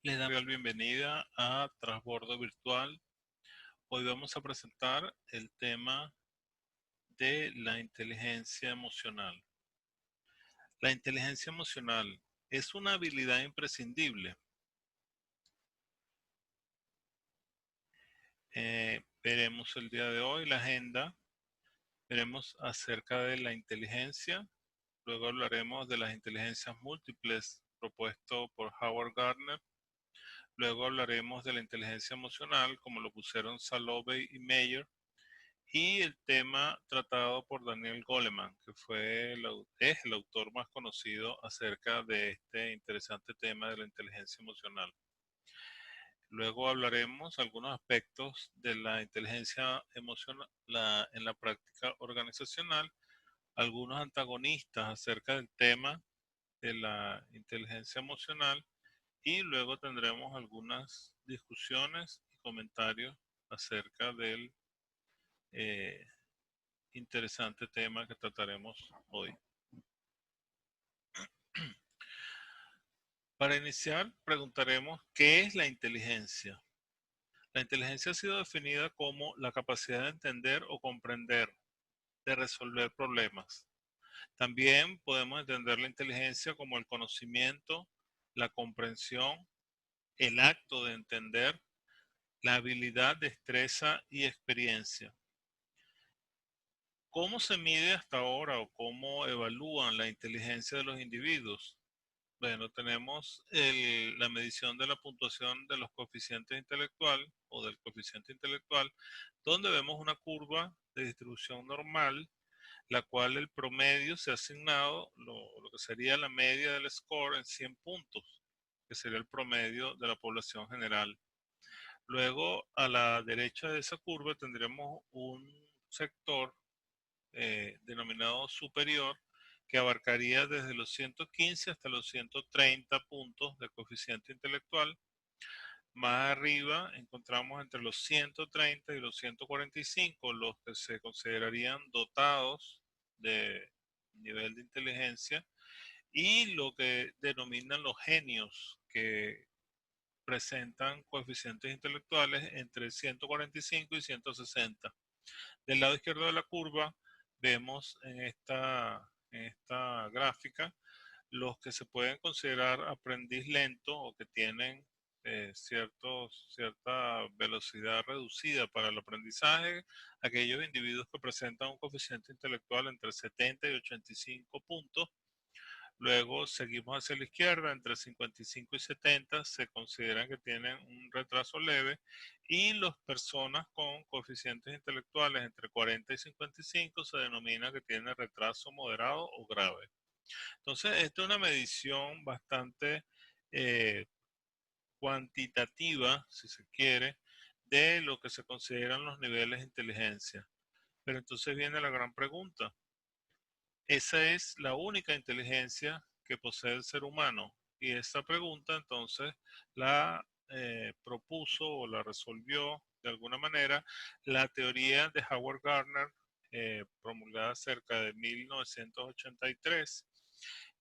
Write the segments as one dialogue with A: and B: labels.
A: Les damos la bienvenida a Transbordo Virtual. Hoy vamos a presentar el tema de la inteligencia emocional. La inteligencia emocional es una habilidad imprescindible. Veremos el día de hoy la agenda, veremos acerca de la inteligencia, luego hablaremos de las inteligencias múltiples propuesto por Howard Gardner, luego hablaremos de la inteligencia emocional como lo pusieron Salovey y Meyer, y el tema tratado por Daniel Goleman, que es el autor más conocido acerca de este interesante tema de la inteligencia emocional. Luego hablaremos algunos aspectos de la inteligencia emocional en la práctica organizacional, algunos antagonistas acerca del tema de la inteligencia emocional y luego tendremos algunas discusiones y comentarios acerca del eh, interesante tema que trataremos hoy. Para iniciar, preguntaremos ¿qué es la inteligencia? La inteligencia ha sido definida como la capacidad de entender o comprender, de resolver problemas. También podemos entender la inteligencia como el conocimiento, la comprensión, el acto de entender, la habilidad, destreza y experiencia. ¿Cómo se mide hasta ahora o cómo evalúan la inteligencia de los individuos? Bueno, tenemos la medición de la puntuación de los coeficientes intelectual o del coeficiente intelectual, donde vemos una curva de distribución normal, la cual el promedio se ha asignado lo que sería la media del score en 100 puntos, que sería el promedio de la población general. Luego, a la derecha de esa curva tendremos un sector denominado superior, que abarcaría desde los 115 hasta los 130 puntos de coeficiente intelectual. Más arriba encontramos entre los 130 y los 145 los que se considerarían dotados de nivel de inteligencia y lo que denominan los genios, que presentan coeficientes intelectuales entre 145 y 160. Del lado izquierdo de la curva vemos en esta gráfica los que se pueden considerar aprendiz lento o que tienen cierta velocidad reducida para el aprendizaje, aquellos individuos que presentan un coeficiente intelectual entre 70 y 85 puntos. Luego seguimos hacia la izquierda, entre 55 y 70 se consideran que tienen un retraso leve y las personas con coeficientes intelectuales entre 40 y 55 se denomina que tienen retraso moderado o grave. Entonces, esta es una medición bastante eh, cuantitativa, si se quiere, de lo que se consideran los niveles de inteligencia. Pero entonces viene la gran pregunta. Esa es la única inteligencia que posee el ser humano. Y esta pregunta entonces la propuso o la resolvió de alguna manera la teoría de Howard Gardner, promulgada cerca de 1983,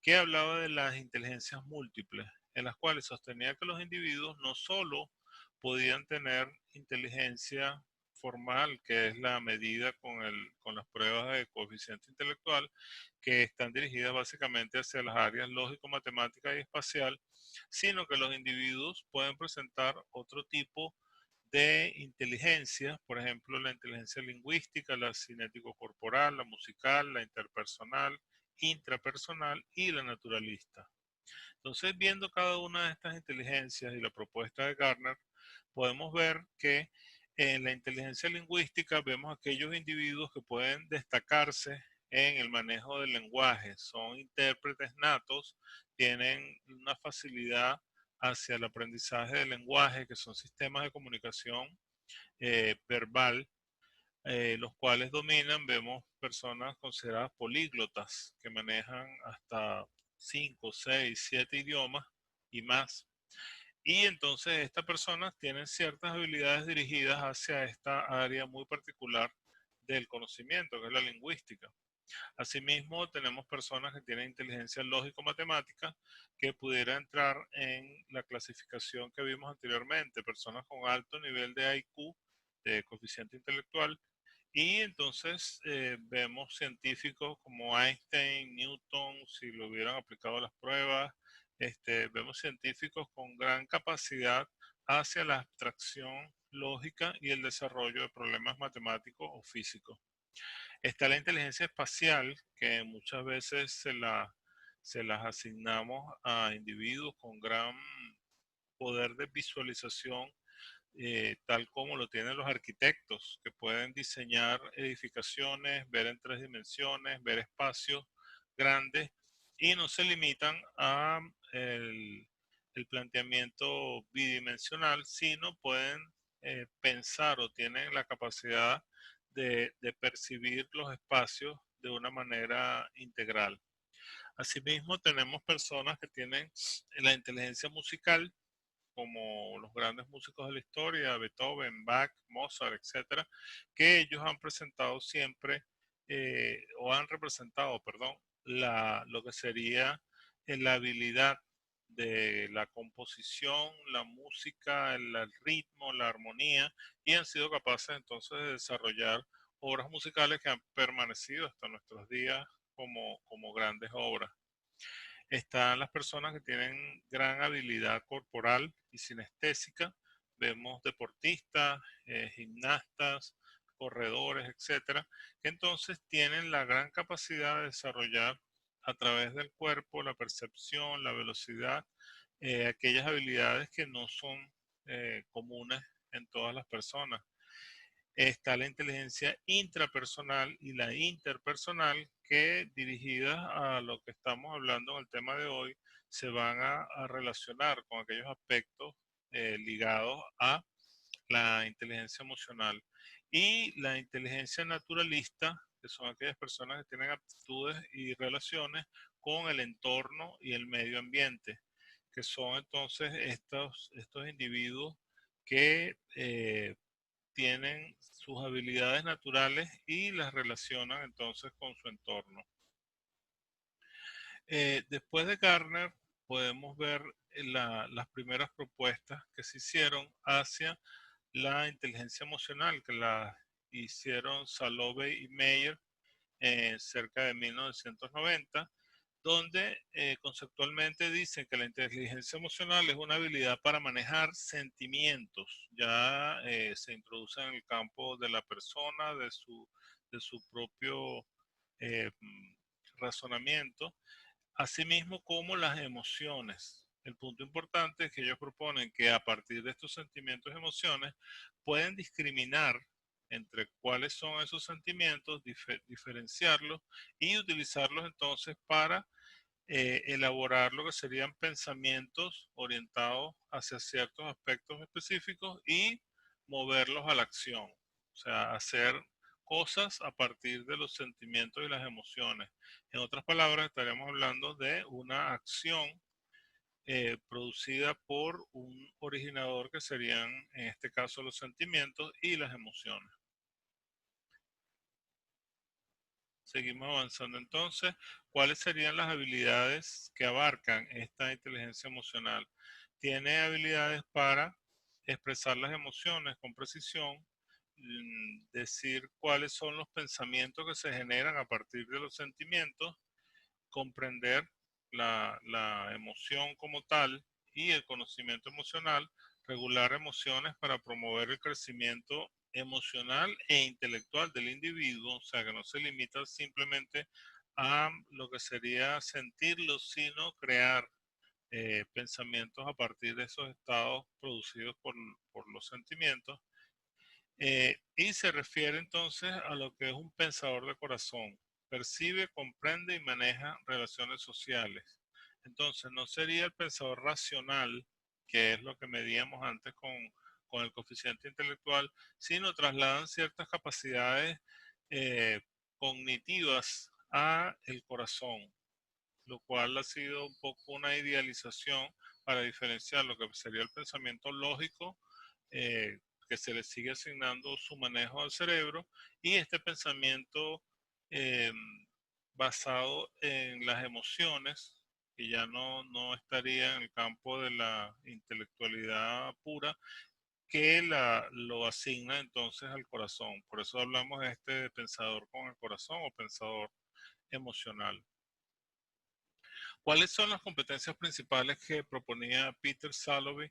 A: que hablaba de las inteligencias múltiples, en las cuales sostenía que los individuos no solo podían tener inteligencia formal, que es la medida con las pruebas de coeficiente intelectual, que están dirigidas básicamente hacia las áreas lógico, matemática y espacial, sino que los individuos pueden presentar otro tipo de inteligencia, por ejemplo, la inteligencia lingüística, la cinético-corporal, la musical, la interpersonal, intrapersonal y la naturalista. Entonces, viendo cada una de estas inteligencias y la propuesta de Gardner, podemos ver que en la inteligencia lingüística vemos aquellos individuos que pueden destacarse en el manejo del lenguaje, son intérpretes natos, tienen una facilidad hacia el aprendizaje del lenguaje, que son sistemas de comunicación verbal, los cuales dominan. Vemos personas consideradas políglotas que manejan hasta 5, 6, 7 idiomas y más. Y entonces estas personas tienen ciertas habilidades dirigidas hacia esta área muy particular del conocimiento, que es la lingüística. Asimismo, tenemos personas que tienen inteligencia lógico-matemática que pudiera entrar en la clasificación que vimos anteriormente, personas con alto nivel de IQ, de coeficiente intelectual, y entonces vemos científicos como Einstein, Newton, si lo hubieran aplicado a las pruebas, vemos científicos con gran capacidad hacia la abstracción lógica y el desarrollo de problemas matemáticos o físicos. Está la inteligencia espacial, que muchas veces se las asignamos a individuos con gran poder de visualización, tal como lo tienen los arquitectos, que pueden diseñar edificaciones, ver en tres dimensiones, ver espacios grandes y no se limitan a el planteamiento bidimensional, sino pueden pensar o tienen la capacidad de percibir los espacios de una manera integral. Asimismo, tenemos personas que tienen la inteligencia musical, como los grandes músicos de la historia, Beethoven, Bach, Mozart, etcétera, que ellos han presentado siempre, o han representado, perdón, lo que sería la habilidad de la composición, la música, el ritmo, la armonía, y han sido capaces entonces de desarrollar obras musicales que han permanecido hasta nuestros días como grandes obras. Están las personas que tienen gran habilidad corporal y sinestésica. Vemos deportistas, gimnastas, corredores, etcétera, que entonces tienen la gran capacidad de desarrollar a través del cuerpo la percepción, la velocidad, aquellas habilidades que no son comunes en todas las personas. Está la inteligencia intrapersonal y la interpersonal, que dirigidas a lo que estamos hablando en el tema de hoy, se van a relacionar con aquellos aspectos ligados a la inteligencia emocional. Y la inteligencia naturalista, que son aquellas personas que tienen aptitudes y relaciones con el entorno y el medio ambiente, que son entonces estos individuos que tienen sus habilidades naturales y las relacionan entonces con su entorno. Después de Gardner podemos ver las primeras propuestas que se hicieron hacia la inteligencia emocional, que la hicieron Salovey y Meyer cerca de 1990, donde conceptualmente dicen que la inteligencia emocional es una habilidad para manejar sentimientos. Ya se introduce en el campo de la persona, de su propio eh, razonamiento, asimismo como las emociones. El punto importante es que ellos proponen que a partir de estos sentimientos y emociones pueden discriminar entre cuáles son esos sentimientos, diferenciarlos y utilizarlos entonces para elaborar lo que serían pensamientos orientados hacia ciertos aspectos específicos y moverlos a la acción. O sea, hacer cosas a partir de los sentimientos y las emociones. En otras palabras, estaríamos hablando de una acción producida por un originador, que serían en este caso los sentimientos y las emociones. Seguimos avanzando entonces. ¿Cuáles serían las habilidades que abarcan esta inteligencia emocional? Tiene habilidades para expresar las emociones con precisión, decir cuáles son los pensamientos que se generan a partir de los sentimientos, comprender la emoción como tal y el conocimiento emocional, regular emociones para promover el crecimiento emocional e intelectual del individuo, o sea, que no se limita simplemente a lo que sería sentirlo, sino crear pensamientos a partir de esos estados producidos por los sentimientos. Y se refiere entonces a lo que es un pensador de corazón. Percibe, comprende y maneja relaciones sociales. Entonces, no sería el pensador racional, que es lo que medíamos antes con el coeficiente intelectual, sino trasladan ciertas capacidades eh, cognitivas a el corazón, lo cual ha sido un poco una idealización para diferenciar lo que sería el pensamiento lógico, eh, que se le sigue asignando su manejo al cerebro, y este pensamiento basado en las emociones, que ya no estaría en el campo de la intelectualidad pura, que lo asigna entonces al corazón. Por eso hablamos de este pensador con el corazón o pensador emocional. ¿Cuáles son las competencias principales que proponía Peter Salovey?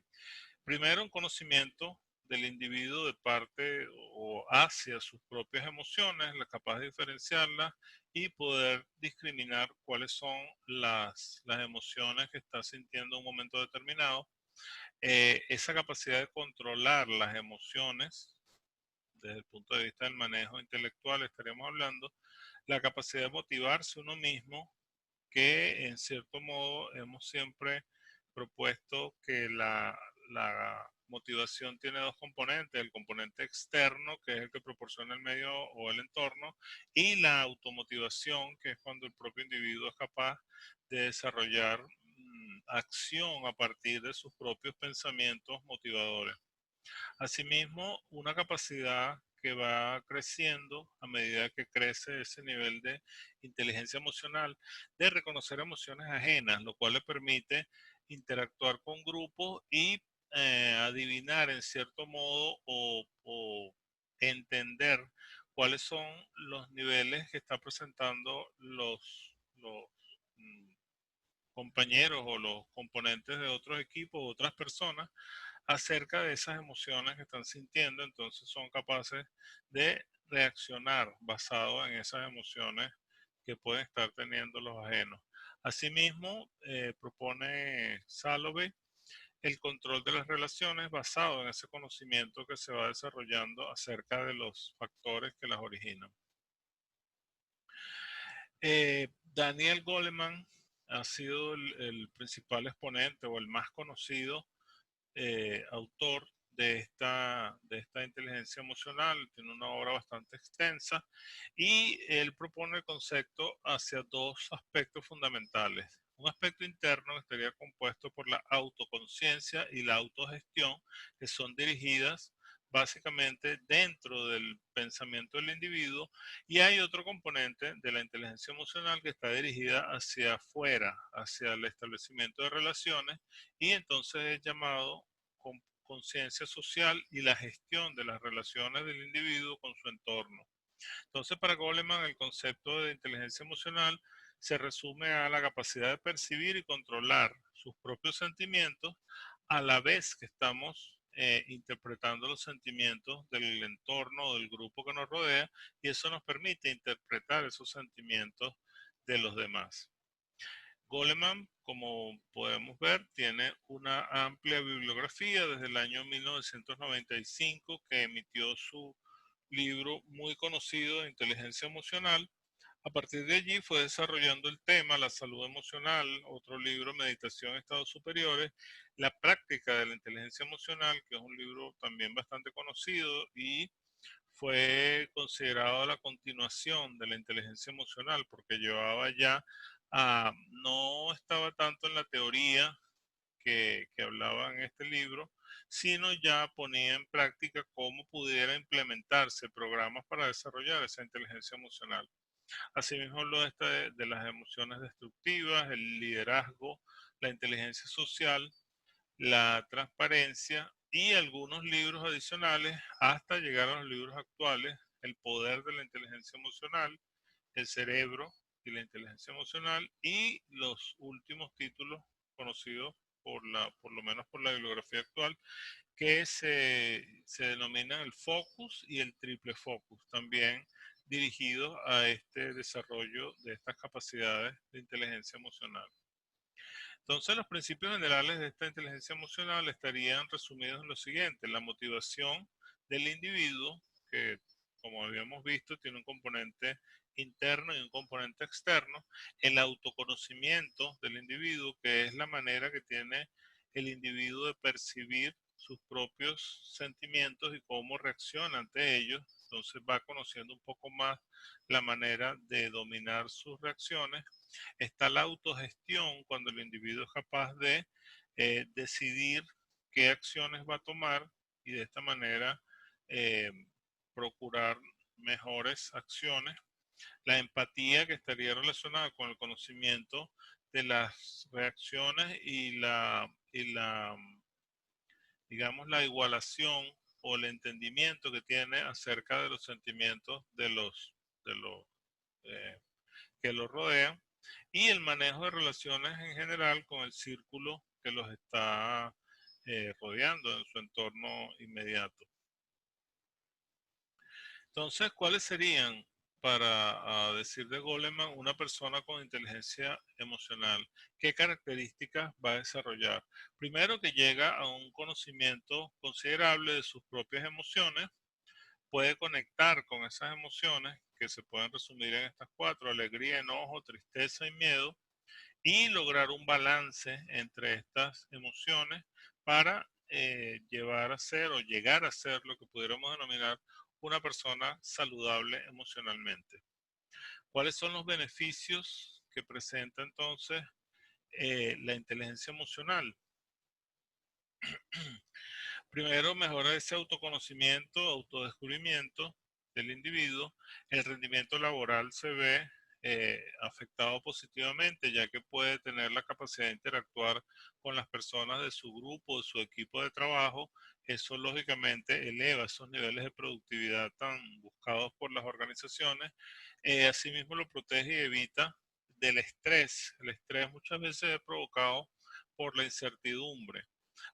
A: Primero, un conocimiento del individuo de parte o hacia sus propias emociones, la capaz de diferenciarlas y poder discriminar cuáles son las emociones que está sintiendo en un momento determinado. Esa capacidad de controlar las emociones desde el punto de vista del manejo intelectual estaríamos hablando, la capacidad de motivarse uno mismo, que en cierto modo hemos siempre propuesto que la motivación tiene dos componentes, el componente externo, que es el que proporciona el medio o el entorno, y la automotivación, que es cuando el propio individuo es capaz de desarrollar acción a partir de sus propios pensamientos motivadores. Asimismo, una capacidad que va creciendo a medida que crece ese nivel de inteligencia emocional, de reconocer emociones ajenas, lo cual le permite interactuar con grupos y adivinar en cierto modo o entender cuáles son los niveles que están presentando los compañeros o los componentes de otros equipos, otras personas, acerca de esas emociones que están sintiendo, entonces son capaces de reaccionar basado en esas emociones que pueden estar teniendo los ajenos. Asimismo, propone Salovey el control de las relaciones basado en ese conocimiento que se va desarrollando acerca de los factores que las originan. Daniel Goleman ha sido el principal exponente o el más conocido autor de esta inteligencia emocional, tiene una obra bastante extensa y él propone el concepto hacia dos aspectos fundamentales. Un aspecto interno que estaría compuesto por la autoconciencia y la autogestión, que son dirigidas básicamente dentro del pensamiento del individuo, y hay otro componente de la inteligencia emocional que está dirigida hacia afuera, hacia el establecimiento de relaciones, y entonces es llamado conciencia social y la gestión de las relaciones del individuo con su entorno. Entonces, para Goleman, el concepto de inteligencia emocional se resume a la capacidad de percibir y controlar sus propios sentimientos a la vez que estamos interpretando los sentimientos del entorno o del grupo que nos rodea, y eso nos permite interpretar esos sentimientos de los demás. Goleman, como podemos ver, tiene una amplia bibliografía desde el año 1995 que emitió su libro muy conocido de inteligencia emocional. A partir de allí fue desarrollando el tema, la salud emocional, otro libro, Meditación en Estados Superiores, la práctica de la inteligencia emocional, que es un libro también bastante conocido y fue considerado la continuación de la inteligencia emocional porque llevaba ya no estaba tanto en la teoría que hablaba en este libro, sino ya ponía en práctica cómo pudiera implementarse programas para desarrollar esa inteligencia emocional. Asimismo, habló de las emociones destructivas, el liderazgo, la inteligencia social, la transparencia y algunos libros adicionales hasta llegar a los libros actuales, El poder de la inteligencia emocional, El cerebro y la inteligencia emocional, y los últimos títulos conocidos por lo menos por la bibliografía actual, que se denominan el focus y el triple focus, también dirigidos a este desarrollo de estas capacidades de inteligencia emocional. Entonces, los principios generales de esta inteligencia emocional estarían resumidos en lo siguiente: la motivación del individuo, que como habíamos visto tiene un componente interno y un componente externo, el autoconocimiento del individuo, que es la manera que tiene el individuo de percibir sus propios sentimientos y cómo reacciona ante ellos, entonces va conociendo un poco más la manera de dominar sus reacciones. Está la autogestión, cuando el individuo es capaz de decidir qué acciones va a tomar y de esta manera eh, procurar mejores acciones. La empatía, que estaría relacionada con el conocimiento de las reacciones digamos, la igualación o el entendimiento que tiene acerca de los sentimientos de los eh, que los rodean, y el manejo de relaciones en general con el círculo que los está rodeando en su entorno inmediato. Entonces, ¿cuáles serían, para decir de Goleman, una persona con inteligencia emocional? ¿Qué características va a desarrollar? Primero, que llega a un conocimiento considerable de sus propias emociones, puede conectar con esas emociones que se pueden resumir en estas cuatro: alegría, enojo, tristeza y miedo, y lograr un balance entre estas emociones para llevar a ser o llegar a ser lo que pudiéramos denominar una persona saludable emocionalmente. ¿Cuáles son los beneficios que presenta entonces la inteligencia emocional? Primero, mejora ese autoconocimiento, autodescubrimiento del individuo. El rendimiento laboral se ve afectado positivamente, ya que puede tener la capacidad de interactuar con las personas de su grupo, de su equipo de trabajo. Eso lógicamente eleva esos niveles de productividad tan buscados por las organizaciones. Asimismo, lo protege y evita del estrés. El estrés muchas veces es provocado por la incertidumbre.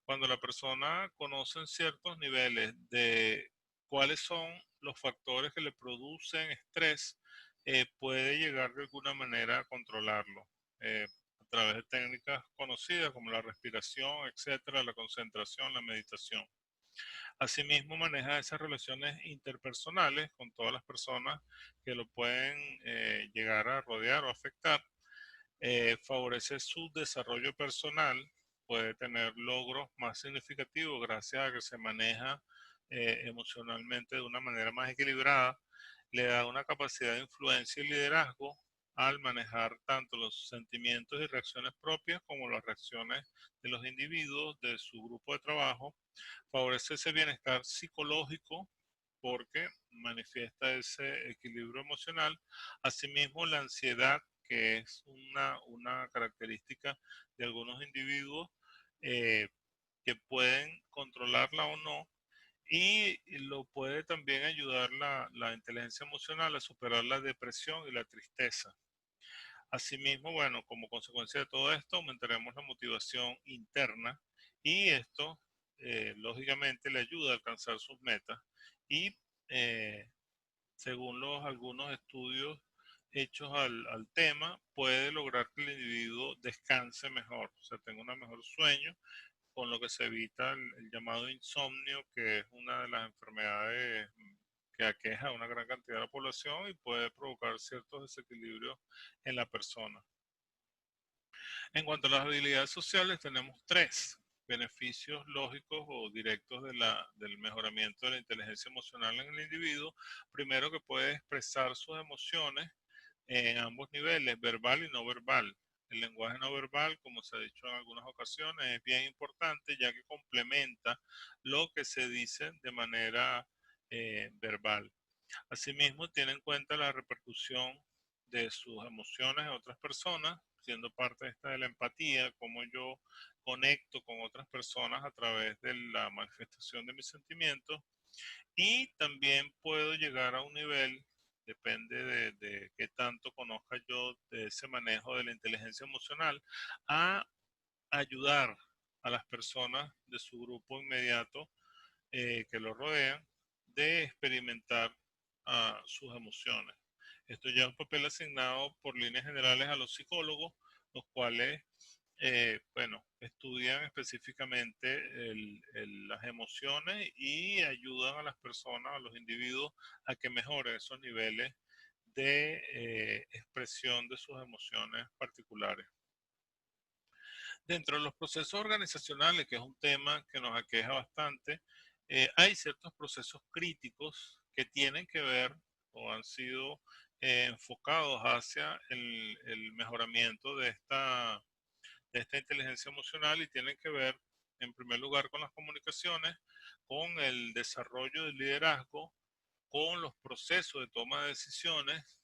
A: Cuando la persona conoce en ciertos niveles de cuáles son los factores que le producen estrés, puede llegar de alguna manera a controlarlo a través de técnicas conocidas como la respiración, etcétera, la concentración, la meditación. Asimismo, maneja esas relaciones interpersonales con todas las personas que lo pueden llegar a rodear o afectar. Favorece su desarrollo personal, puede tener logros más significativos gracias a que se maneja emocionalmente de una manera más equilibrada. Le da una capacidad de influencia y liderazgo al manejar tanto los sentimientos y reacciones propias como las reacciones de los individuos de su grupo de trabajo. Favorece ese bienestar psicológico porque manifiesta ese equilibrio emocional. Asimismo, la ansiedad, que es una característica de algunos individuos eh, que pueden controlarla o no, y lo puede también ayudar la inteligencia emocional a superar la depresión y la tristeza. Asimismo, bueno, como consecuencia de todo esto, aumentaremos la motivación interna, y esto, lógicamente, le ayuda a alcanzar sus metas, y eh, según algunos estudios hechos al tema, puede lograr que el individuo descanse mejor, o sea, tenga un mejor sueño, con lo que se evita el llamado insomnio, que es una de las enfermedades que aqueja a una gran cantidad de la población y puede provocar ciertos desequilibrios en la persona. En cuanto a las habilidades sociales, tenemos tres beneficios lógicos o directos del mejoramiento de la inteligencia emocional en el individuo. Primero, que puede expresar sus emociones en ambos niveles, verbal y no verbal. El lenguaje no verbal, como se ha dicho en algunas ocasiones, es bien importante, ya que complementa lo que se dice de manera verbal. Asimismo, tiene en cuenta la repercusión de sus emociones a otras personas, siendo parte esta de la empatía, cómo yo conecto con otras personas a través de la manifestación de mis sentimientos. Y también puedo llegar a un nivel, depende de qué tanto conozca yo de ese manejo de la inteligencia emocional, a ayudar a las personas de su grupo inmediato que lo rodean de experimentar sus emociones. Esto ya es un papel asignado por líneas generales a los psicólogos, los cuales, bueno, estudian específicamente las emociones y ayudan a las personas, a los individuos, a que mejoren esos niveles de expresión de sus emociones particulares. Dentro de los procesos organizacionales, que es un tema que nos aqueja bastante, hay ciertos procesos críticos que tienen que ver o han sido enfocados hacia el mejoramiento de esta inteligencia emocional, y tienen que ver, en primer lugar, con las comunicaciones, con el desarrollo del liderazgo, con los procesos de toma de decisiones,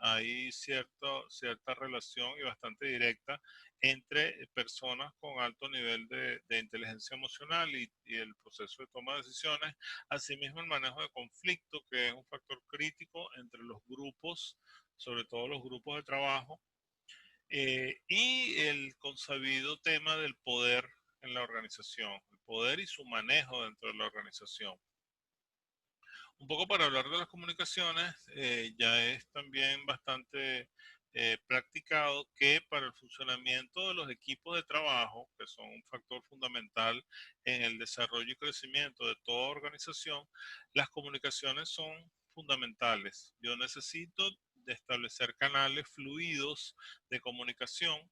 A: hay cierta relación y bastante directa entre personas con alto nivel de inteligencia emocional y el proceso de toma de decisiones. Asimismo, el manejo de conflicto, que es un factor crítico entre los grupos, sobre todo los grupos de trabajo, y el consabido tema del poder en la organización, el poder y su manejo dentro de la organización. Un poco para hablar de las comunicaciones, ya es también bastante practicado que para el funcionamiento de los equipos de trabajo, que son un factor fundamental en el desarrollo y crecimiento de toda organización, las comunicaciones son fundamentales. Yo necesito de establecer canales fluidos de comunicación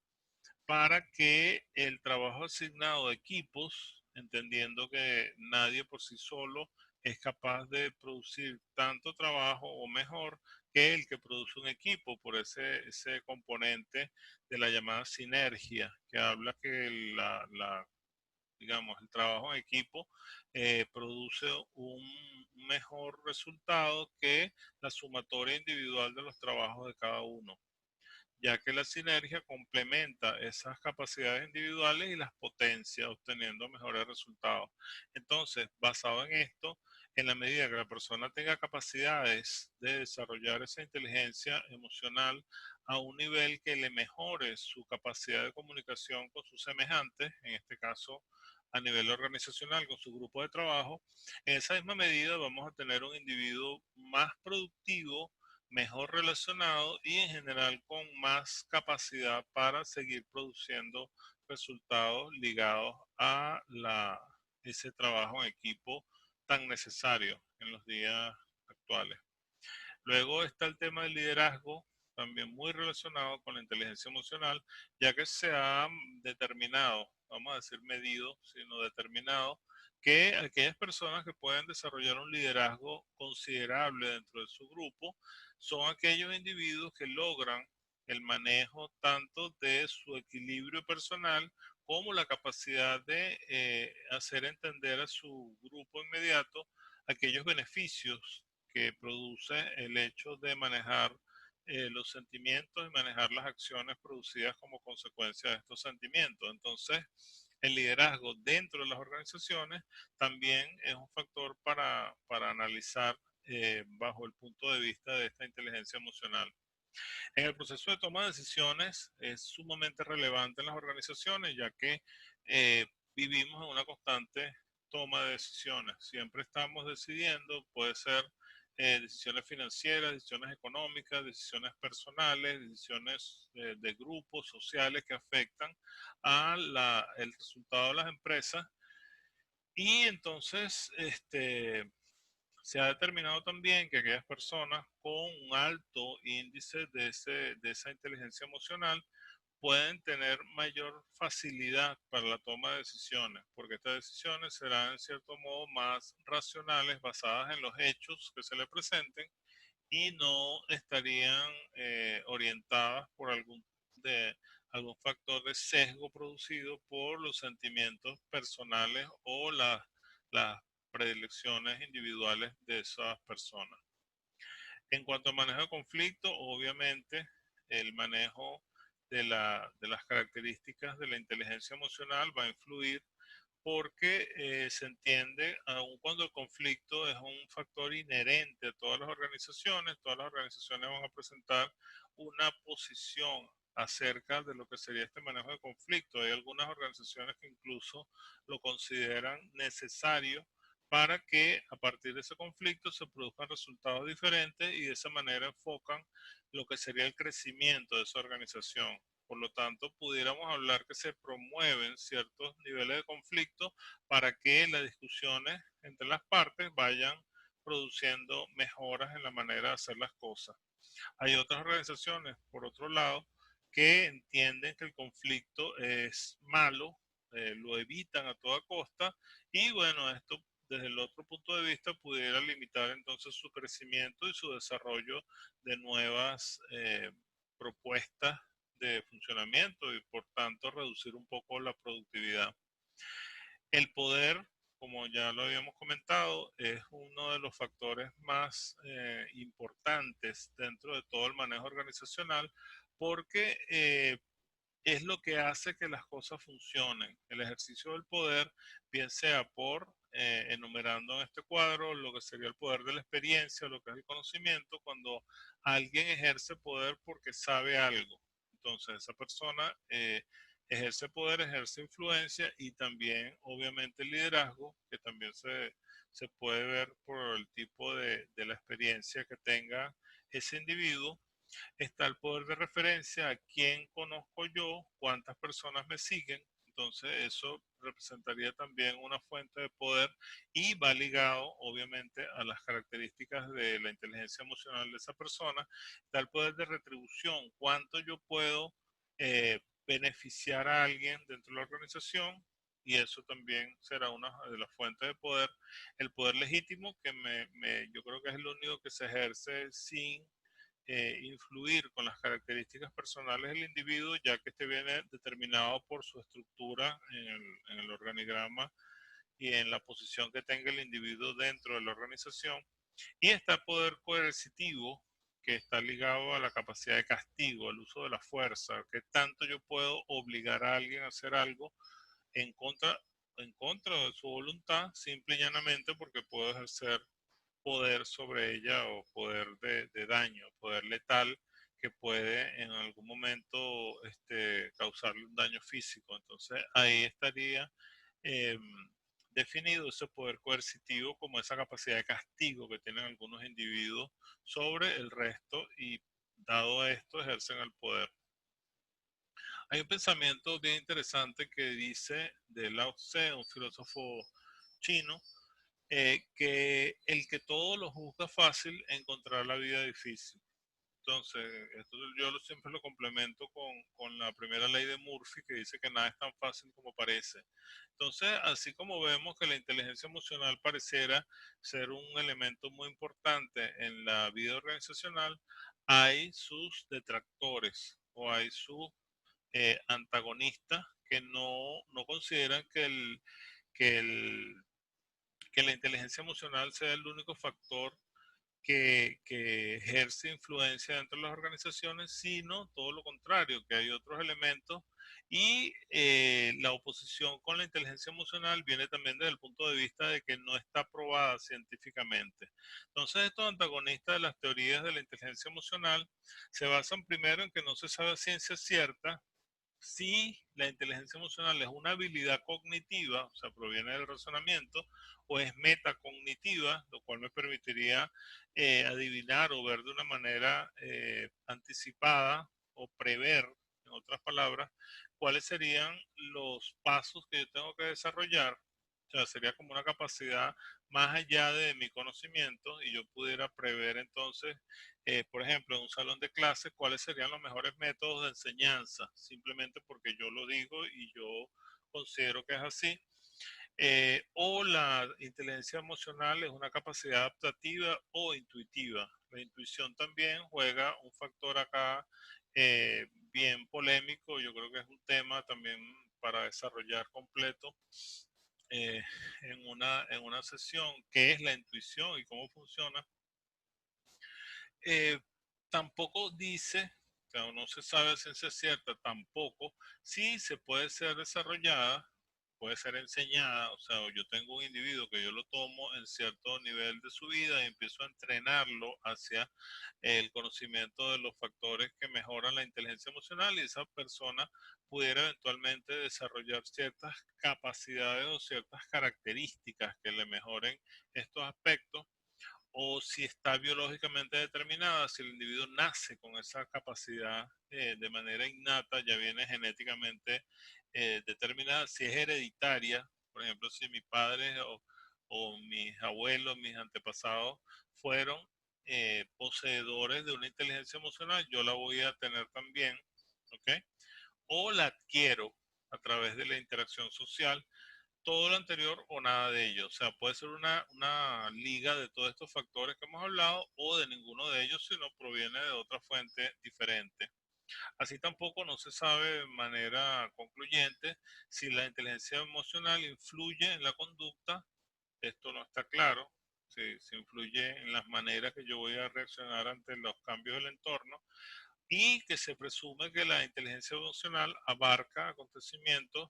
A: para que el trabajo asignado a equipos, entendiendo que nadie por sí solo es capaz de producir tanto trabajo o mejor que el que produce un equipo, por ese componente de la llamada sinergia, que habla que digamos, el trabajo en equipo produce un mejor resultado que la sumatoria individual de los trabajos de cada uno, ya que la sinergia complementa esas capacidades individuales y las potencia, obteniendo mejores resultados. Entonces, basado en esto, en la medida que la persona tenga capacidades de desarrollar esa inteligencia emocional a un nivel que le mejore su capacidad de comunicación con sus semejantes, en este caso a nivel organizacional con su grupo de trabajo, en esa misma medida vamos a tener un individuo más productivo, mejor relacionado y en general con más capacidad para seguir produciendo resultados ligados a ese trabajo en equipo tan necesario en los días actuales. Luego está el tema del liderazgo, también muy relacionado con la inteligencia emocional, ya que se ha determinado, vamos a decir medido, sino determinado, que aquellas personas que pueden desarrollar un liderazgo considerable dentro de su grupo son aquellos individuos que logran el manejo tanto de su equilibrio personal como la capacidad de hacer entender a su grupo inmediato aquellos beneficios que produce el hecho de manejar los sentimientos y manejar las acciones producidas como consecuencia de estos sentimientos. Entonces, el liderazgo dentro de las organizaciones también es un factor para analizar bajo el punto de vista de esta inteligencia emocional. En el proceso de toma de decisiones es sumamente relevante en las organizaciones, ya que vivimos en una constante toma de decisiones. Siempre estamos decidiendo, puede ser decisiones financieras, decisiones económicas, decisiones personales, decisiones de grupos sociales que afectan el resultado de las empresas. Y entonces, se ha determinado también que aquellas personas con un alto índice de esa inteligencia emocional pueden tener mayor facilidad para la toma de decisiones, porque estas decisiones serán en cierto modo más racionales, basadas en los hechos que se le presenten y no estarían orientadas por algún factor de sesgo producido por los sentimientos personales o las predilecciones individuales de esas personas. En cuanto al manejo de conflicto, obviamente el manejo de las características de la inteligencia emocional va a influir porque se entiende, aun cuando el conflicto es un factor inherente a todas las organizaciones van a presentar una posición acerca de lo que sería este manejo de conflicto. Hay algunas organizaciones que incluso lo consideran necesario para que a partir de ese conflicto se produzcan resultados diferentes y de esa manera enfocan lo que sería el crecimiento de esa organización. Por lo tanto, pudiéramos hablar que se promueven ciertos niveles de conflicto para que las discusiones entre las partes vayan produciendo mejoras en la manera de hacer las cosas. Hay otras organizaciones, por otro lado, que entienden que el conflicto es malo, lo evitan a toda costa y bueno, esto desde el otro punto de vista pudiera limitar entonces su crecimiento y su desarrollo de nuevas propuestas de funcionamiento y por tanto reducir un poco la productividad. El poder, como ya lo habíamos comentado, es uno de los factores más importantes dentro de todo el manejo organizacional porque es lo que hace que las cosas funcionen. El ejercicio del poder, bien sea por, enumerando en este cuadro, lo que sería el poder de la experiencia, lo que es el conocimiento, cuando alguien ejerce poder porque sabe algo. Entonces, esa persona ejerce poder, ejerce influencia y también, obviamente, el liderazgo, que también se puede ver por el tipo de la experiencia que tenga ese individuo. Está el poder de referencia, a quién conozco yo, cuántas personas me siguen. Entonces eso representaría también una fuente de poder y va ligado obviamente a las características de la inteligencia emocional de esa persona. Está el poder de retribución, cuánto yo puedo beneficiar a alguien dentro de la organización, y eso también será una de las fuentes de poder. El poder legítimo, que yo creo que es el único que se ejerce sin influir con las características personales del individuo, ya que este viene determinado por su estructura en el organigrama y en la posición que tenga el individuo dentro de la organización. Y está el poder coercitivo, que está ligado a la capacidad de castigo, al uso de la fuerza, que tanto yo puedo obligar a alguien a hacer algo en contra, en contra de su voluntad, simple y llanamente porque puedo ejercer poder sobre ella o poder de daño, poder letal que puede en algún momento causarle un daño físico. Entonces ahí estaría eh, definido ese poder coercitivo como esa capacidad de castigo que tienen algunos individuos sobre el resto y dado a esto ejercen el poder. Hay un pensamiento bien interesante que dice de Lao Tse, un filósofo chino, que el que todo lo juzga fácil encontrar la vida difícil. Entonces, esto siempre lo complemento con la primera ley de Murphy que dice que nada es tan fácil como parece. Entonces, así como vemos que la inteligencia emocional pareciera ser un elemento muy importante en la vida organizacional, hay sus detractores o hay sus antagonistas que no consideran que el que la inteligencia emocional sea el único factor que ejerce influencia dentro de las organizaciones, sino todo lo contrario, que hay otros elementos y la oposición con la inteligencia emocional viene también desde el punto de vista de que no está probada científicamente. Entonces, estos antagonistas de las teorías de la inteligencia emocional se basan primero en que no se sabe a ciencia cierta si la inteligencia emocional es una habilidad cognitiva, o sea, proviene del razonamiento, o es metacognitiva, lo cual me permitiría adivinar o ver de una manera anticipada o prever, en otras palabras, cuáles serían los pasos que yo tengo que desarrollar. O sea, sería como una capacidad más allá de mi conocimiento y yo pudiera prever entonces por ejemplo, en un salón de clases, cuáles serían los mejores métodos de enseñanza, simplemente porque yo lo digo y yo considero que es así. O la inteligencia emocional es una capacidad adaptativa o intuitiva. La intuición también juega un factor acá bien polémico, yo creo que es un tema también para desarrollar completo eh, en una sesión, qué es la intuición y cómo funciona. eh, Tampoco dice, o sea, no se sabe a ciencia cierta tampoco si se puede ser desarrollada, puede ser enseñada, o sea, yo tengo un individuo que yo lo tomo en cierto nivel de su vida y empiezo a entrenarlo hacia el conocimiento de los factores que mejoran la inteligencia emocional y esa persona pudiera eventualmente desarrollar ciertas capacidades o ciertas características que le mejoren estos aspectos o si está biológicamente determinada, si el individuo nace con esa capacidad de manera innata, ya viene genéticamente determinada, si es hereditaria, por ejemplo, si mi padre o mis abuelos, mis antepasados fueron poseedores de una inteligencia emocional, yo la voy a tener también, ¿ok? O la adquiero a través de la interacción social, todo lo anterior o nada de ello. O sea, puede ser una liga de todos estos factores que hemos hablado o de ninguno de ellos si no proviene de otra fuente diferente. Así tampoco no se sabe de manera concluyente si la inteligencia emocional influye en la conducta esto no está claro, se influye en las maneras que yo voy a reaccionar ante los cambios del entorno, y que se presume que la inteligencia emocional abarca acontecimientos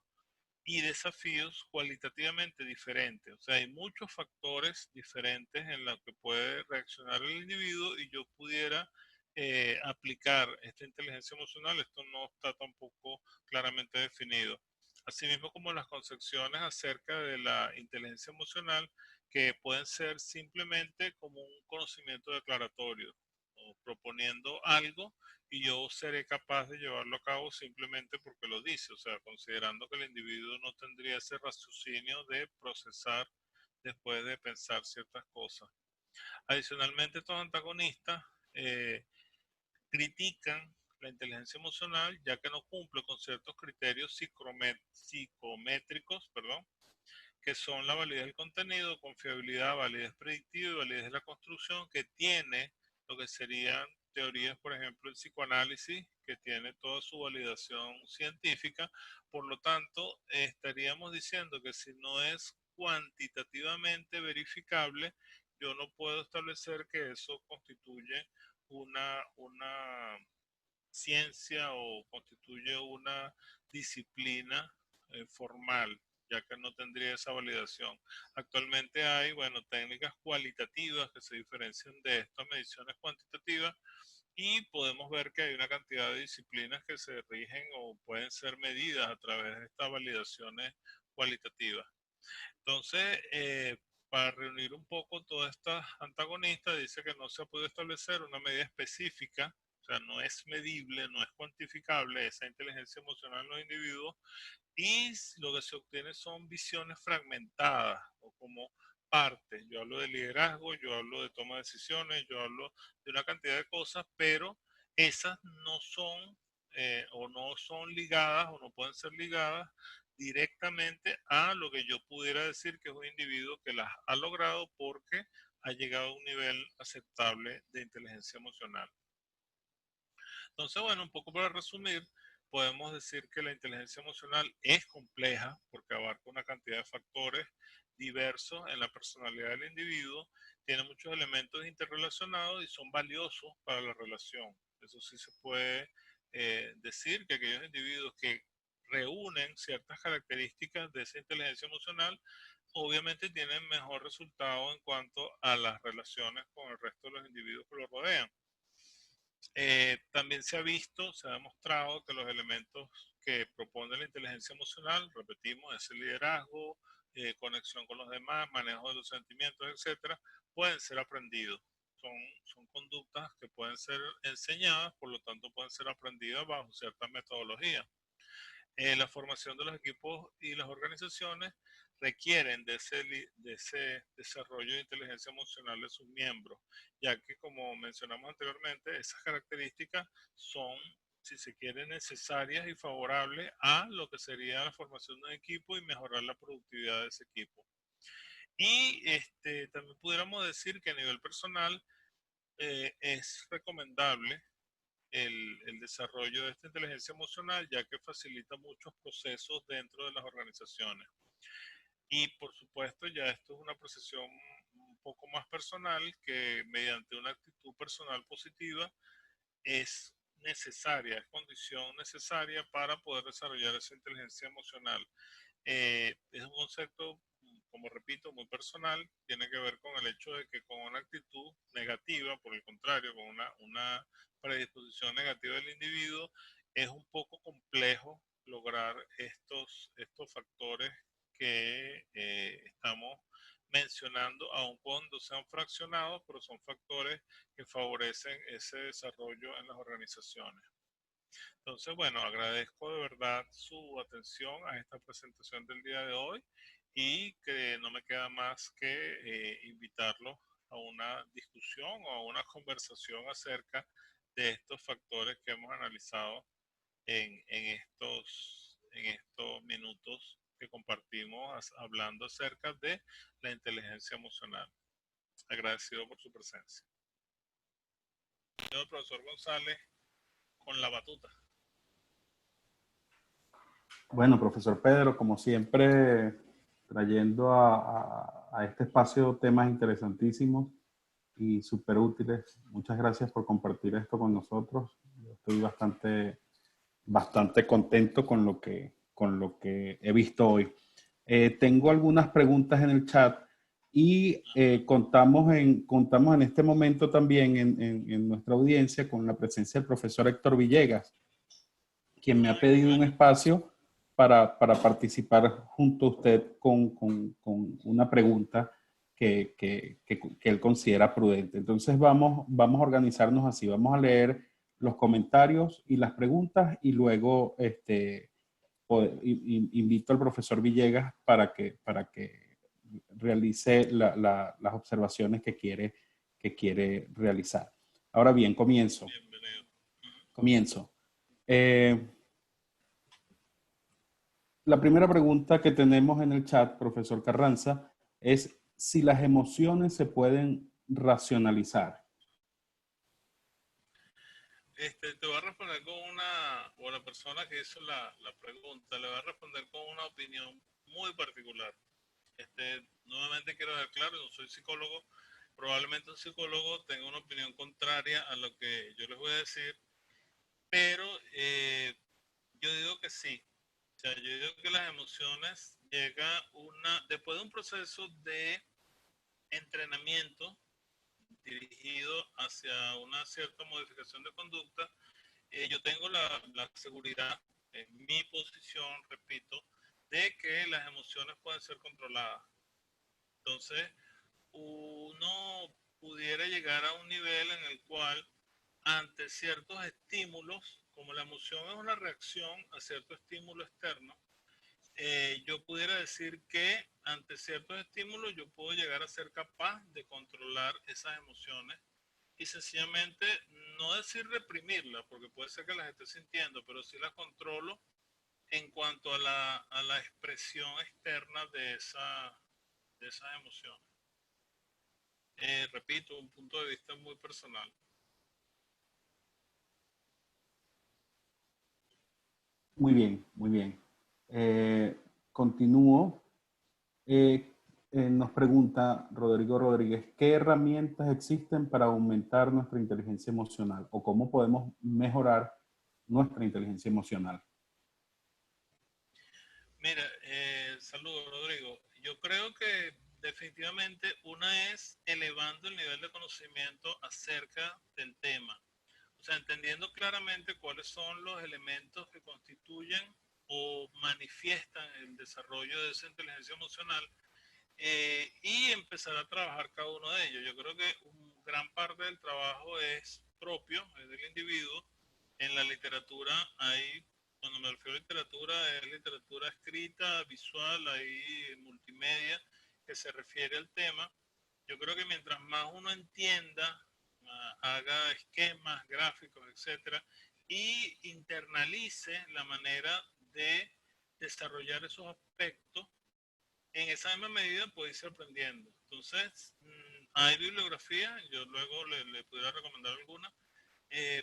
A: y desafíos cualitativamente diferentes. O sea, hay muchos factores diferentes en los que puede reaccionar el individuo, y yo pudiera aplicar esta inteligencia emocional. Esto no está tampoco claramente definido. Asimismo como las concepciones acerca de la inteligencia emocional, que pueden ser simplemente como un conocimiento declaratorio, o proponiendo algo y yo seré capaz de llevarlo a cabo simplemente porque lo dice, o sea, considerando que el individuo no tendría ese raciocinio de procesar después de pensar ciertas cosas. Adicionalmente, estos antagonistas eh, critican la inteligencia emocional ya que no cumple con ciertos criterios psicométricos, perdón, que son la validez del contenido, confiabilidad, validez predictiva y validez de la construcción, que tiene lo que serían teorías, por ejemplo, el psicoanálisis, que tiene toda su validación científica. Por lo tanto, estaríamos diciendo que si no es cuantitativamente verificable, yo no puedo establecer que eso constituye una ciencia o constituye una disciplina formal, ya que no tendría esa validación. Actualmente hay, bueno, técnicas cualitativas que se diferencian de estas mediciones cuantitativas, y podemos ver que hay una cantidad de disciplinas que se rigen o pueden ser medidas a través de estas validaciones cualitativas. Entonces, para reunir un poco todas estas antagonistas, dice que no se puede establecer una medida específica, o sea, no es medible, no es cuantificable esa inteligencia emocional en los individuos, y lo que se obtiene son visiones fragmentadas o como partes. Yo hablo de liderazgo, yo hablo de toma de decisiones, yo hablo de una cantidad de cosas, pero esas no son o no son ligadas o no pueden ser ligadas directamente a lo que yo pudiera decir que es un individuo que las ha logrado porque ha llegado a un nivel aceptable de inteligencia emocional. Entonces, bueno, un poco para resumir, podemos decir que la inteligencia emocional es compleja porque abarca una cantidad de factores diversos en la personalidad del individuo, tiene muchos elementos interrelacionados y son valiosos para la relación. Eso sí se puede decir, que aquellos individuos que reúnen ciertas características de esa inteligencia emocional, obviamente tienen mejor resultado en cuanto a las relaciones con el resto de los individuos que los rodean. También se ha visto, se ha demostrado que los elementos que propone la inteligencia emocional, repetimos, ese liderazgo, conexión con los demás, manejo de los sentimientos, etcétera, pueden ser aprendidos. Son conductas que pueden ser enseñadas, por lo tanto pueden ser aprendidas bajo ciertas metodologías. La formación de los equipos y las organizaciones requieren de ese desarrollo de inteligencia emocional de sus miembros, ya que, como mencionamos anteriormente, esas características son, si se quiere, necesarias y favorables a lo que sería la formación de un equipo y mejorar la productividad de ese equipo. Y también pudiéramos decir que a nivel personal es recomendable el desarrollo de esta inteligencia emocional, ya que facilita muchos procesos dentro de las organizaciones. Y por supuesto, ya esto es una apreciación un poco más personal, que mediante una actitud personal positiva es necesaria, es condición necesaria para poder desarrollar esa inteligencia emocional. Es un concepto, como repito, muy personal, tiene que ver con el hecho de que con una actitud negativa, por el contrario, con una predisposición negativa del individuo, es un poco complejo lograr estos factores que estamos mencionando, aun cuando sean fraccionados, pero son factores que favorecen ese desarrollo en las organizaciones. Entonces, bueno, agradezco de verdad su atención a esta presentación del día de hoy, y que no me queda más que invitarlos a una discusión o a una conversación acerca de estos factores que hemos analizado en estos minutos que compartimos hablando acerca de la inteligencia emocional. Agradecido por su presencia. Yo, el profesor González, con la batuta.
B: Bueno, profesor Pedro, como siempre, trayendo a este espacio temas interesantísimos y súper útiles. Muchas gracias por compartir esto con nosotros. Yo estoy bastante contento con lo que he visto hoy. Tengo algunas preguntas en el chat y contamos en este momento también en nuestra audiencia con la presencia del profesor Héctor Villegas, quien me ha pedido un espacio para participar junto a usted con una pregunta que él considera prudente. Entonces vamos a organizarnos así, vamos a leer los comentarios y las preguntas y luego invito al profesor Villegas para que realice las observaciones que quiere realizar. Ahora bien, comienzo. La primera pregunta que tenemos en el chat, profesor Carranza, es si las emociones se pueden racionalizar.
A: Te voy a responder con o la persona que hizo la pregunta, le va a responder con una opinión muy particular. Nuevamente quiero dejar claro, no soy psicólogo, probablemente un psicólogo tenga una opinión contraria a lo que yo les voy a decir, pero yo digo que sí. O sea, yo digo que las emociones después de un proceso de entrenamiento dirigido hacia una cierta modificación de conducta, yo tengo la seguridad, en mi posición, repito, de que las emociones pueden ser controladas. Entonces, uno pudiera llegar a un nivel en el cual, ante ciertos estímulos, como la emoción es una reacción a cierto estímulo externo, yo pudiera decir que ante ciertos estímulos yo puedo llegar a ser capaz de controlar esas emociones y sencillamente no decir reprimirlas, porque puede ser que las esté sintiendo, pero sí las controlo en cuanto a la expresión externa de esas emociones. Repito, un punto de vista muy personal.
B: Muy bien, muy bien. Continúo. Nos pregunta Rodrigo Rodríguez, ¿qué herramientas existen para aumentar nuestra inteligencia emocional o cómo podemos mejorar nuestra inteligencia emocional?
A: Mira, saludos Rodrigo. Yo creo que definitivamente una es elevando el nivel de conocimiento acerca del tema. O sea, entendiendo claramente cuáles son los elementos que constituyen o manifiestan el desarrollo de esa inteligencia emocional y empezar a trabajar cada uno de ellos. Yo creo que gran parte del trabajo es propio, es del individuo. En la literatura hay, cuando me refiero a literatura, es literatura escrita, visual, hay multimedia que se refiere al tema. Yo creo que mientras más uno entienda, haga esquemas, gráficos, etcétera, y internalice la manera de desarrollar esos aspectos, en esa misma medida puede irse aprendiendo. Entonces, hay bibliografía, yo luego le pudiera recomendar alguna,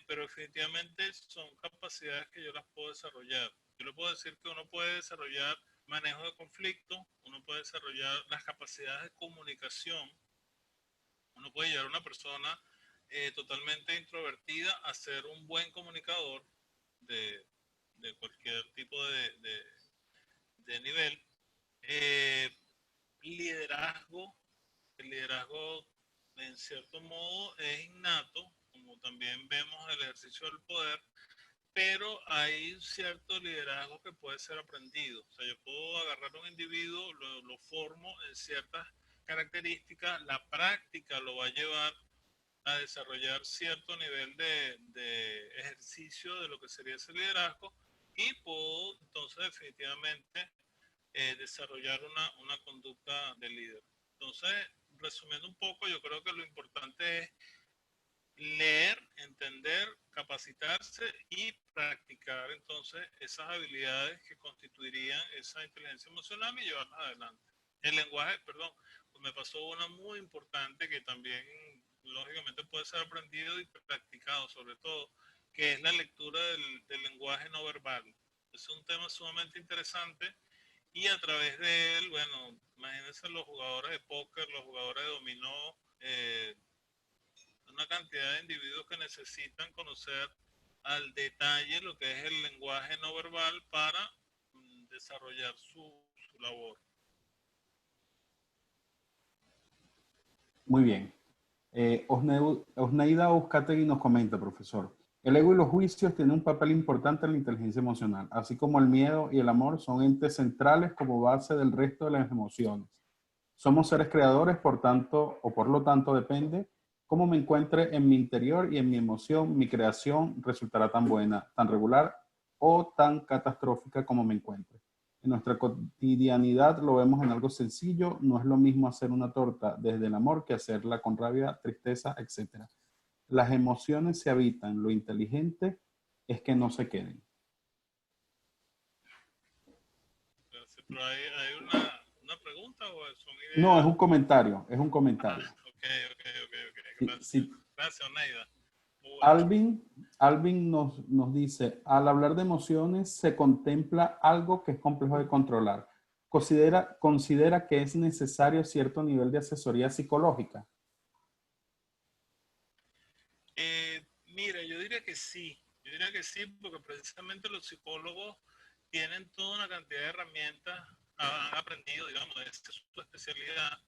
A: pero definitivamente son capacidades que yo las puedo desarrollar. Yo le puedo decir que uno puede desarrollar manejo de conflicto, uno puede desarrollar las capacidades de comunicación, uno puede llevar a una persona totalmente introvertida a ser un buen comunicador de, de cualquier tipo de nivel. Eh, liderazgo, el liderazgo en cierto modo es innato, como también vemos el ejercicio del poder, pero hay cierto liderazgo que puede ser aprendido. O sea, yo puedo agarrar a un individuo, lo formo en ciertas características, la práctica lo va a llevar a desarrollar cierto nivel de ejercicio de lo que sería ese liderazgo y puedo entonces definitivamente desarrollar una conducta de líder. Entonces, resumiendo un poco, yo creo que lo importante es leer, entender, capacitarse y practicar entonces esas habilidades que constituirían esa inteligencia emocional y llevarlas adelante. El lenguaje, perdón, pues me pasó una muy importante que también lógicamente puede ser aprendido y practicado sobre todo, que es la lectura del lenguaje no verbal. Es un tema sumamente interesante y a través de él, bueno, imagínense los jugadores de póker, los jugadores de dominó, una cantidad de individuos que necesitan conocer al detalle lo que es el lenguaje no verbal para desarrollar su labor.
B: Muy bien. Osneida Uzcategui nos comenta, profesor. El ego y los juicios tienen un papel importante en la inteligencia emocional, así como el miedo y el amor son entes centrales como base del resto de las emociones. Somos seres creadores, por tanto, o por lo tanto depende cómo me encuentre en mi interior y en mi emoción, mi creación resultará tan buena, tan regular o tan catastrófica como me encuentre. En nuestra cotidianidad lo vemos en algo sencillo, no es lo mismo hacer una torta desde el amor que hacerla con rabia, tristeza, etc. Las emociones se habitan, lo inteligente es que no se queden.
A: Pero hay una pregunta o son
B: No, es
A: ideas.
B: un comentario, es un
A: Ah,
B: comentario.
A: ok. Gracias.
B: Si,
A: Gracias, Oneida. Muy bueno.
B: Alvin nos dice, al hablar de emociones se contempla algo que es complejo de controlar. Considera que es necesario cierto nivel de asesoría psicológica.
A: Mira, yo diría que sí. Yo diría que sí, porque precisamente los psicólogos tienen toda una cantidad de herramientas, han aprendido, digamos, esa es su especialidad,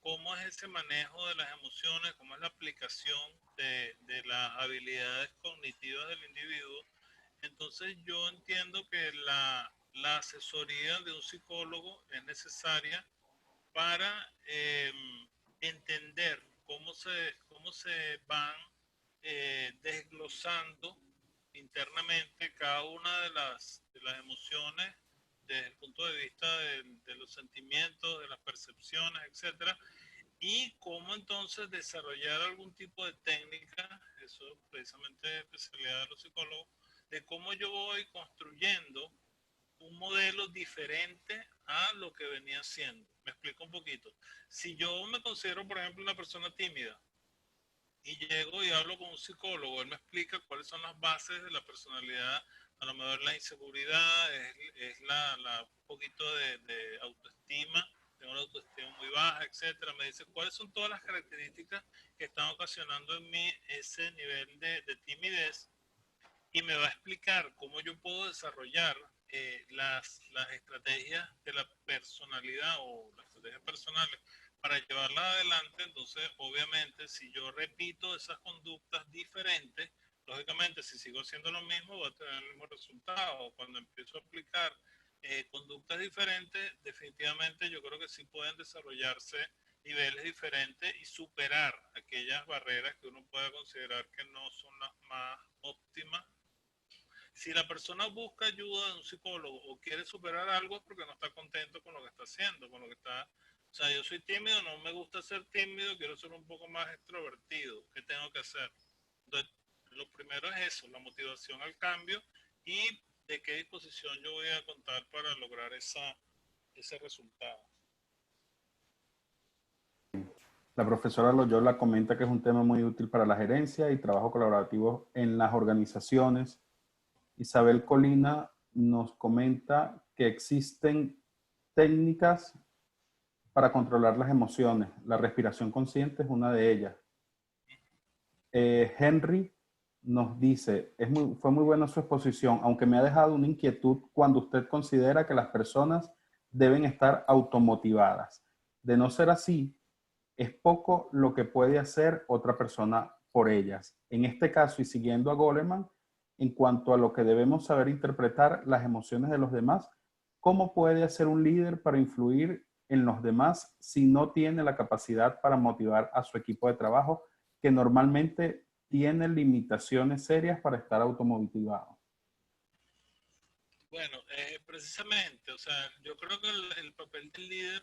A: cómo es ese manejo de las emociones, cómo es la aplicación de las habilidades cognitivas del individuo. Entonces yo entiendo que la asesoría de un psicólogo es necesaria para entender cómo se van desglosando internamente cada una de las emociones desde el punto de vista de los sentimientos, de las percepciones, etcétera, y cómo entonces desarrollar algún tipo de técnica, eso es precisamente especialidad de los psicólogos, de cómo yo voy construyendo un modelo diferente a lo que venía siendo. Me explico un poquito. Si yo me considero, por ejemplo, una persona tímida y llego y hablo con un psicólogo, él me explica cuáles son las bases de la personalidad, a lo mejor la inseguridad, es un poquito de autoestima, tengo una autoestima muy baja, etcétera. Me dice cuáles son todas las características que están ocasionando en mí ese nivel de timidez y me va a explicar cómo yo puedo desarrollar las estrategias de la personalidad o las estrategias personales para llevarla adelante. Entonces, obviamente, si yo repito esas conductas diferentes, lógicamente, si sigo haciendo lo mismo, voy a tener el mismo resultado. Cuando empiezo a aplicar conductas diferentes, definitivamente yo creo que sí pueden desarrollarse niveles diferentes y superar aquellas barreras que uno pueda considerar que no son las más óptimas. Si la persona busca ayuda de un psicólogo o quiere superar algo es porque no está contento con lo que está haciendo, con lo que está... O sea, yo soy tímido, no me gusta ser tímido, quiero ser un poco más extrovertido. ¿Qué tengo que hacer? Entonces, lo primero es eso, la motivación al cambio y de qué disposición yo voy a contar para lograr ese resultado.
B: La profesora Loyola comenta que es un tema muy útil para la gerencia y trabajo colaborativo en las organizaciones. Isabel Colina nos comenta que existen técnicas para controlar las emociones. La respiración consciente es una de ellas. Henry nos dice, fue muy buena su exposición, aunque me ha dejado una inquietud cuando usted considera que las personas deben estar automotivadas. De no ser así, es poco lo que puede hacer otra persona por ellas. En este caso, y siguiendo a Goleman, en cuanto a lo que debemos saber interpretar las emociones de los demás, ¿cómo puede hacer un líder para influir en los demás si no tiene la capacidad para motivar a su equipo de trabajo, que normalmente tiene limitaciones serias para estar automotivado?
A: Bueno, precisamente, o sea, yo creo que el papel del líder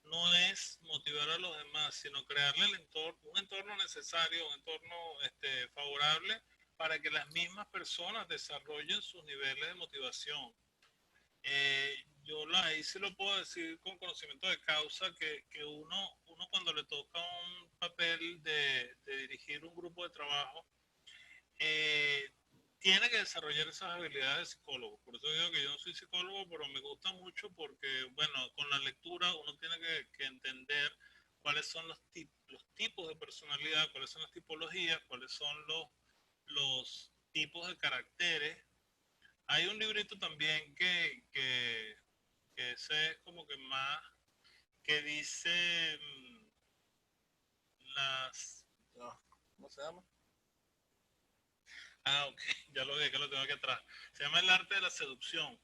A: no es motivar a los demás, sino crearle un entorno necesario, un entorno favorable para que las mismas personas desarrollen sus niveles de motivación. Ahí sí lo puedo decir con conocimiento de causa, que uno cuando le toca un papel de dirigir un grupo de trabajo, eh, tiene que desarrollar esas habilidades de psicólogo. Por eso digo que yo no soy psicólogo, pero me gusta mucho porque, bueno, con la lectura uno tiene que entender cuáles son los tipos de personalidad, cuáles son las tipologías, cuáles son los tipos de caracteres. Hay un librito también que ese es como que más, que dice las... ¿Cómo se llama? Ah, ok, ya lo vi, que lo tengo aquí atrás. Se llama El arte de la seducción,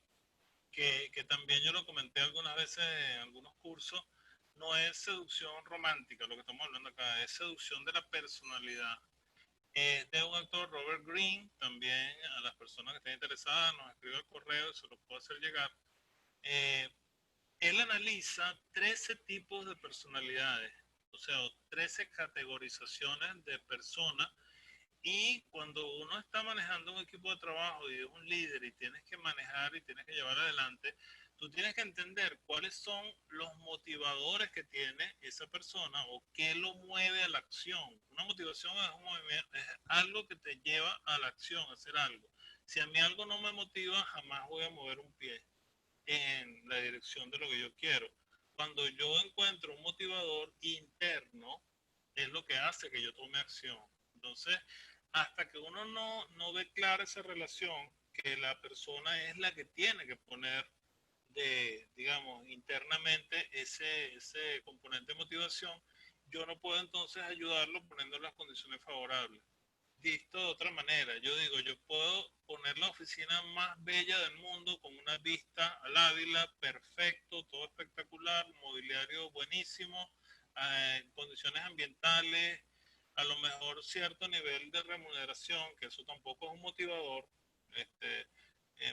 A: que también yo lo comenté algunas veces en algunos cursos. No es seducción romántica, lo que estamos hablando acá, es seducción de la personalidad. De un actor, Robert Greene, también a las personas que estén interesadas nos escribe el correo y se lo puedo hacer llegar. Eh, Él analiza 13 tipos de personalidades, o sea, 13 categorizaciones de personas. Y cuando uno está manejando un equipo de trabajo y es un líder y tienes que manejar y tienes que llevar adelante, tú tienes que entender cuáles son los motivadores que tiene esa persona o qué lo mueve a la acción. Una motivación es un movimiento, es algo que te lleva a la acción, a hacer algo. Si a mí algo no me motiva, jamás voy a mover un pie en la dirección de lo que yo quiero. Cuando yo encuentro un motivador interno, es lo que hace que yo tome acción. Entonces, hasta que uno no ve clara esa relación, que la persona es la que tiene que poner digamos, internamente ese componente de motivación, yo no puedo entonces ayudarlo poniendo las condiciones favorables. Visto de otra manera, yo digo, yo puedo poner la oficina más bella del mundo con una vista al Ávila, perfecto, todo espectacular, mobiliario buenísimo, condiciones ambientales, a lo mejor cierto nivel de remuneración, que eso tampoco es un motivador. Este,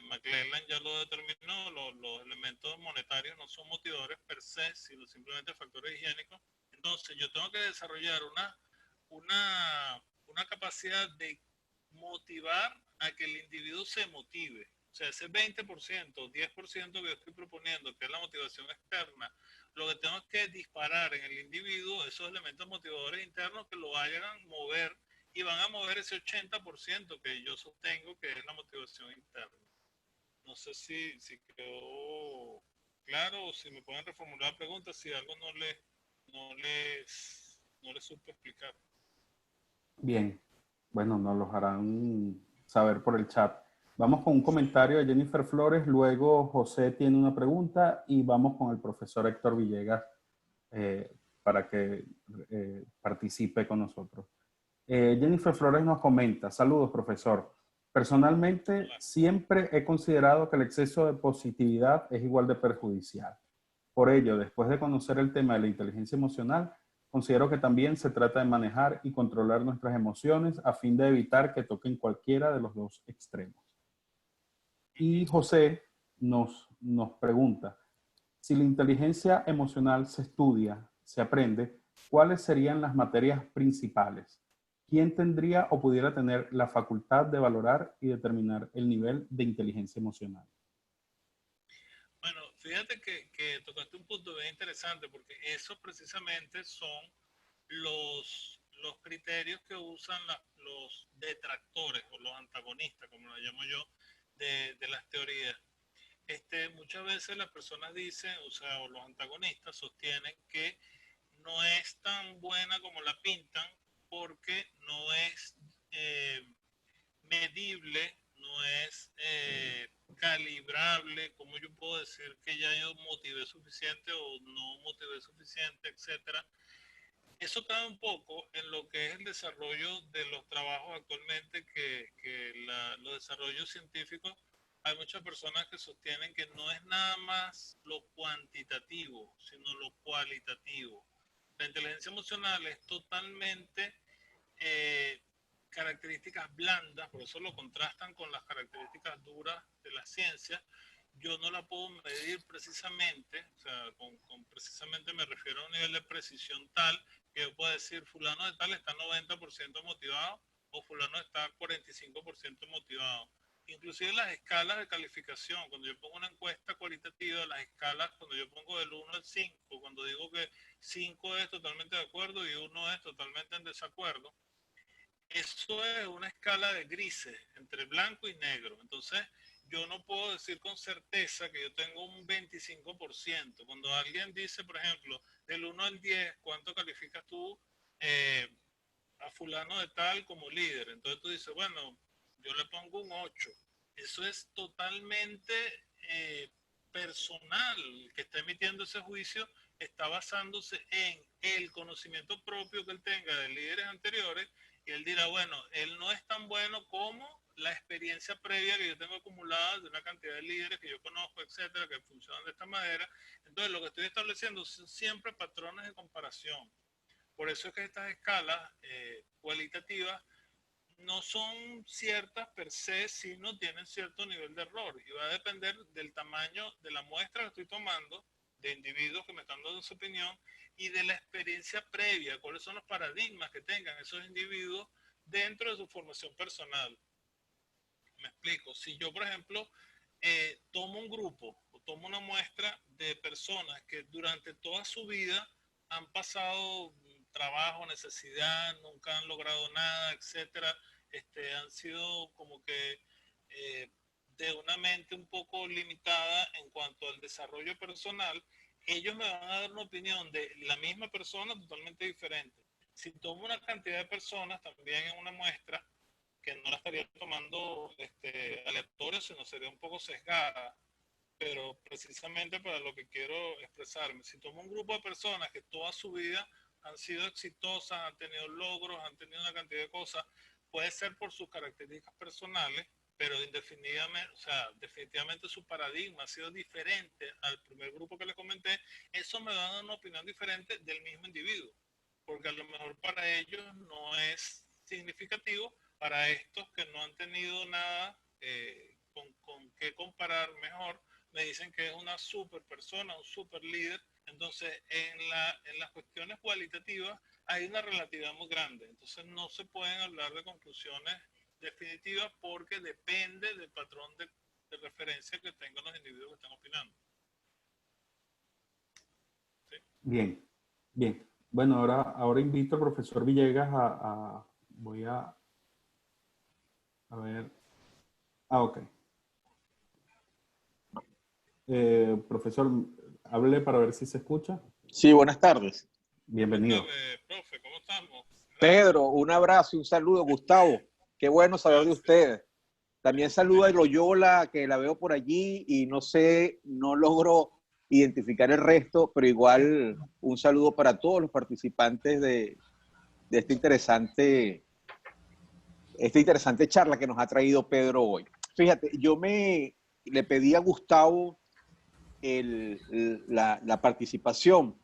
A: McClellan ya lo determinó, los elementos monetarios no son motivadores per se, sino simplemente factores higiénicos. Entonces yo tengo que desarrollar una capacidad de motivar a que el individuo se motive. O sea, ese 20%, 10% que yo estoy proponiendo, que es la motivación externa, lo que tengo es que disparar en el individuo esos elementos motivadores internos que lo vayan a mover y van a mover ese 80% que yo sostengo que es la motivación interna. No sé si quedó claro o si me pueden reformular la pregunta, si algo no les supe explicar.
B: Bien, bueno, nos los harán saber por el chat. Vamos con un
A: Sí.
B: comentario de Jennifer Flores, luego José tiene una pregunta y vamos con el profesor Héctor Villegas para que participe con nosotros. Jennifer Flores nos comenta, saludos profesor. Personalmente,
A: Hola.
B: siempre he considerado que el exceso de positividad es igual de perjudicial. Por ello, después de conocer el tema de la inteligencia emocional, considero que también se trata de manejar y controlar nuestras emociones a fin de evitar que toquen cualquiera de los dos extremos. Y José nos pregunta, si la inteligencia emocional se estudia, se aprende, ¿cuáles serían las materias principales? ¿Quién tendría o pudiera tener la facultad de valorar y determinar el nivel de inteligencia emocional?
A: Bueno, fíjate que tocaste un punto bien interesante porque esos precisamente son los criterios que usan los detractores o los antagonistas, como lo llamo yo, de las teorías. Muchas veces las personas dicen, o sea, o los antagonistas sostienen que no es tan buena como la pintan porque no es medible, no es calibrable, como yo puedo decir que ya yo motivé suficiente o no motivé suficiente, etcétera. Eso cae un poco en lo que es el desarrollo de los trabajos actualmente, los desarrollos científicos. Hay muchas personas que sostienen que no es nada más lo cuantitativo, sino lo cualitativo. La inteligencia emocional es totalmente eh, características blandas, por eso lo contrastan con las características duras de la ciencia. Yo no la puedo medir precisamente, o sea, precisamente me refiero a un nivel de precisión tal que yo puedo decir fulano de tal está 90% motivado o fulano está 45% motivado. Inclusive las escalas de calificación, cuando yo pongo una encuesta cualitativa, las escalas, cuando yo pongo del 1 al 5, cuando digo que 5 es totalmente de acuerdo y 1 es totalmente en desacuerdo, eso es una escala de grises, entre blanco y negro. Entonces, yo no puedo decir con certeza que yo tengo un 25%. Cuando alguien dice, por ejemplo, del 1 al 10, ¿cuánto calificas tú eh, a fulano de tal como líder? Entonces tú dices, bueno, yo le pongo un 8. Eso es totalmente eh, personal. El que está emitiendo ese juicio está basándose en el conocimiento propio que él tenga de líderes anteriores, y él dirá, bueno, él no es tan bueno como la experiencia previa que yo tengo acumulada de una cantidad de líderes que yo conozco, etcétera, que funcionan de esta manera. Entonces, lo que estoy estableciendo son siempre patrones de comparación. Por eso es que estas escalas cualitativas no son ciertas per se, sino tienen cierto nivel de error. Y va a depender del tamaño de la muestra que estoy tomando, de individuos que me están dando su opinión, y de la experiencia previa, cuáles son los paradigmas que tengan esos individuos dentro de su formación personal. Me explico. Si yo, por ejemplo, tomo un grupo o tomo una muestra de personas que durante toda su vida han pasado trabajo, necesidad, nunca han logrado nada, etcétera, han sido como que de una mente un poco limitada en cuanto al desarrollo personal, ellos me van a dar una opinión de la misma persona totalmente diferente. Si tomo una cantidad de personas también en una muestra, que no la estaría tomando aleatoria, sino sería un poco sesgada, pero precisamente para lo que quiero expresarme. Si tomo un grupo de personas que toda su vida han sido exitosas, han tenido logros, han tenido una cantidad de cosas, puede ser por sus características personales, pero indefinidamente, o sea, definitivamente su paradigma ha sido diferente al primer grupo que les comenté. Eso me va a dar una opinión diferente del mismo individuo, porque a lo mejor para ellos no es significativo, para estos que no han tenido nada con qué comparar mejor, me dicen que es una super persona, un super líder. Entonces, en las cuestiones cualitativas hay una relatividad muy grande. Entonces, no se pueden hablar de conclusiones definitivas porque depende del patrón de referencia que tengan los individuos que están opinando. ¿Sí?
B: Bien, bien. Bueno, ahora invito al profesor Villegas voy a ver. Ah, ok. Profesor, hable para ver si se escucha.
C: Sí, buenas tardes.
A: Buenas
B: Bienvenido.
A: tardes, profe, ¿cómo estamos?
C: Pedro, un abrazo y un saludo. Gustavo, qué bueno saber de
A: Gracias.
C: ustedes. También saludo a
A: Igualmente.
C: Loyola, que la veo por allí y no sé, no logro identificar el resto, pero igual un saludo para todos los participantes de esta interesante charla que nos ha traído Pedro hoy. Fíjate, le pedí a Gustavo la participación,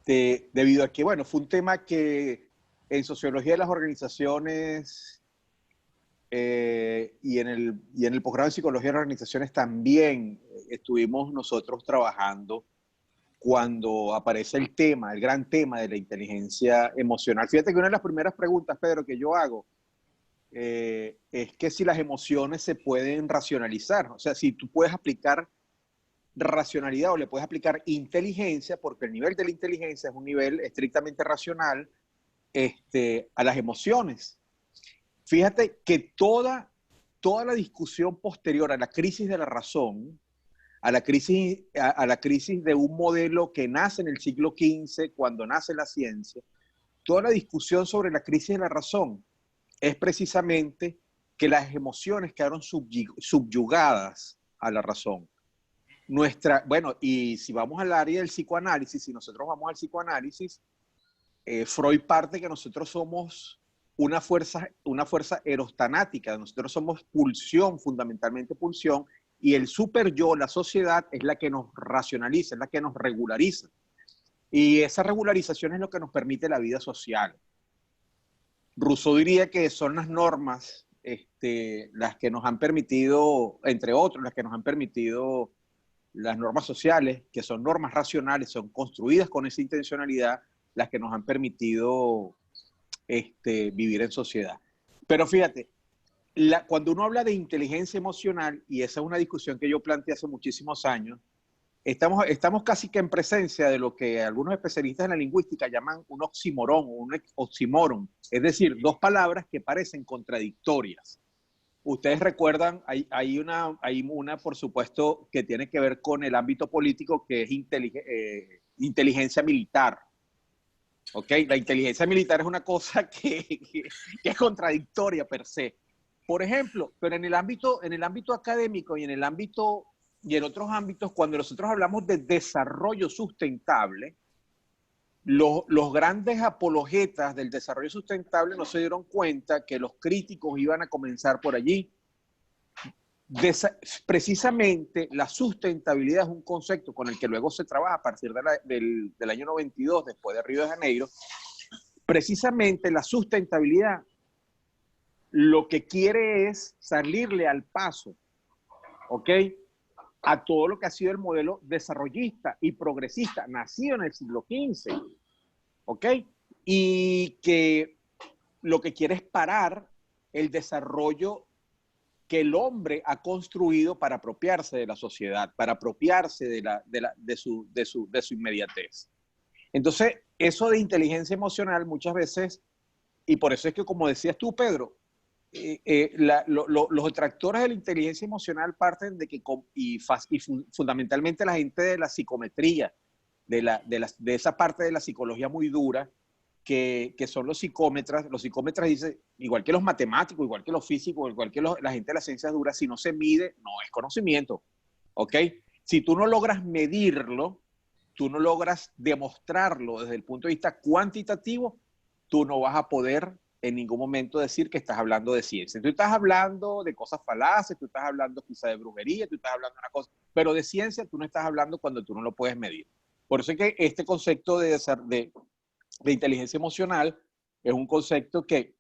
C: debido a que, bueno, fue un tema que en sociología de las organizaciones y en el posgrado de psicología de las organizaciones también estuvimos nosotros trabajando cuando aparece el gran tema de la inteligencia emocional. Fíjate que una de las primeras preguntas, Pedro, que yo hago es que si las emociones se pueden racionalizar, o sea, si tú puedes aplicar racionalidad o le puedes aplicar inteligencia, porque el nivel de la inteligencia es un nivel estrictamente racional, a las emociones. Fíjate que toda la discusión posterior a la crisis de la razón, a la crisis de un modelo que nace en el siglo XV, cuando nace la ciencia, toda la discusión sobre la crisis de la razón es precisamente que las emociones quedaron subyugadas a la razón. Bueno, y si vamos al área del psicoanálisis, si nosotros vamos al psicoanálisis, Freud parte que nosotros somos una fuerza erostanática, nosotros somos pulsión, fundamentalmente pulsión, y el super yo, la sociedad, es la que nos racionaliza, es la que nos regulariza. Y esa regularización es lo que nos permite la vida social. Rousseau diría que son las normas las que nos han permitido, entre otros, las que nos han permitido las normas sociales, que son normas racionales, son construidas con esa intencionalidad, las que nos han permitido vivir en sociedad. Pero fíjate, cuando uno habla de inteligencia emocional, y esa es una discusión que yo planteé hace muchísimos años, estamos casi que en presencia de lo que algunos especialistas en la lingüística llaman un oxímoron o un oxímoron, es decir, dos palabras que parecen contradictorias. Ustedes recuerdan, hay una, por supuesto, que tiene que ver con el ámbito político, que es inteligencia militar. ¿Ok? La inteligencia militar es una cosa que es contradictoria per se. Por ejemplo, pero en el ámbito académico y en otros ámbitos, cuando nosotros hablamos de desarrollo sustentable, los grandes apologetas del desarrollo sustentable no se dieron cuenta que los críticos iban a comenzar por allí. Precisamente la sustentabilidad es un concepto con el que luego se trabaja a partir del año 92, después de Río de Janeiro. Precisamente la sustentabilidad lo que quiere es salirle al paso, ¿ok?, a todo lo que ha sido el modelo desarrollista y progresista, nacido en el siglo XV, ¿ok? Y que lo que quiere es parar el desarrollo que el hombre ha construido para apropiarse de la sociedad, para apropiarse de su inmediatez. Entonces, eso de inteligencia emocional muchas veces, y por eso es que, como decías tú, Pedro, los detractores de la inteligencia emocional parten de que, fundamentalmente la gente de la psicometría, de esa parte de la psicología muy dura, que son los psicómetras. Los psicómetras dicen, igual que los matemáticos, igual que los físicos, igual que la gente de las ciencias duras, si no se mide, no es conocimiento, ¿ok? Si tú no logras medirlo, tú no logras demostrarlo desde el punto de vista cuantitativo, tú no vas a poder en ningún momento decir que estás hablando de ciencia. Tú estás hablando de cosas falaces, tú estás hablando quizá de brujería, tú estás hablando de una cosa, pero de ciencia tú no estás hablando cuando tú no lo puedes medir. Por eso es que este concepto de inteligencia emocional es un concepto que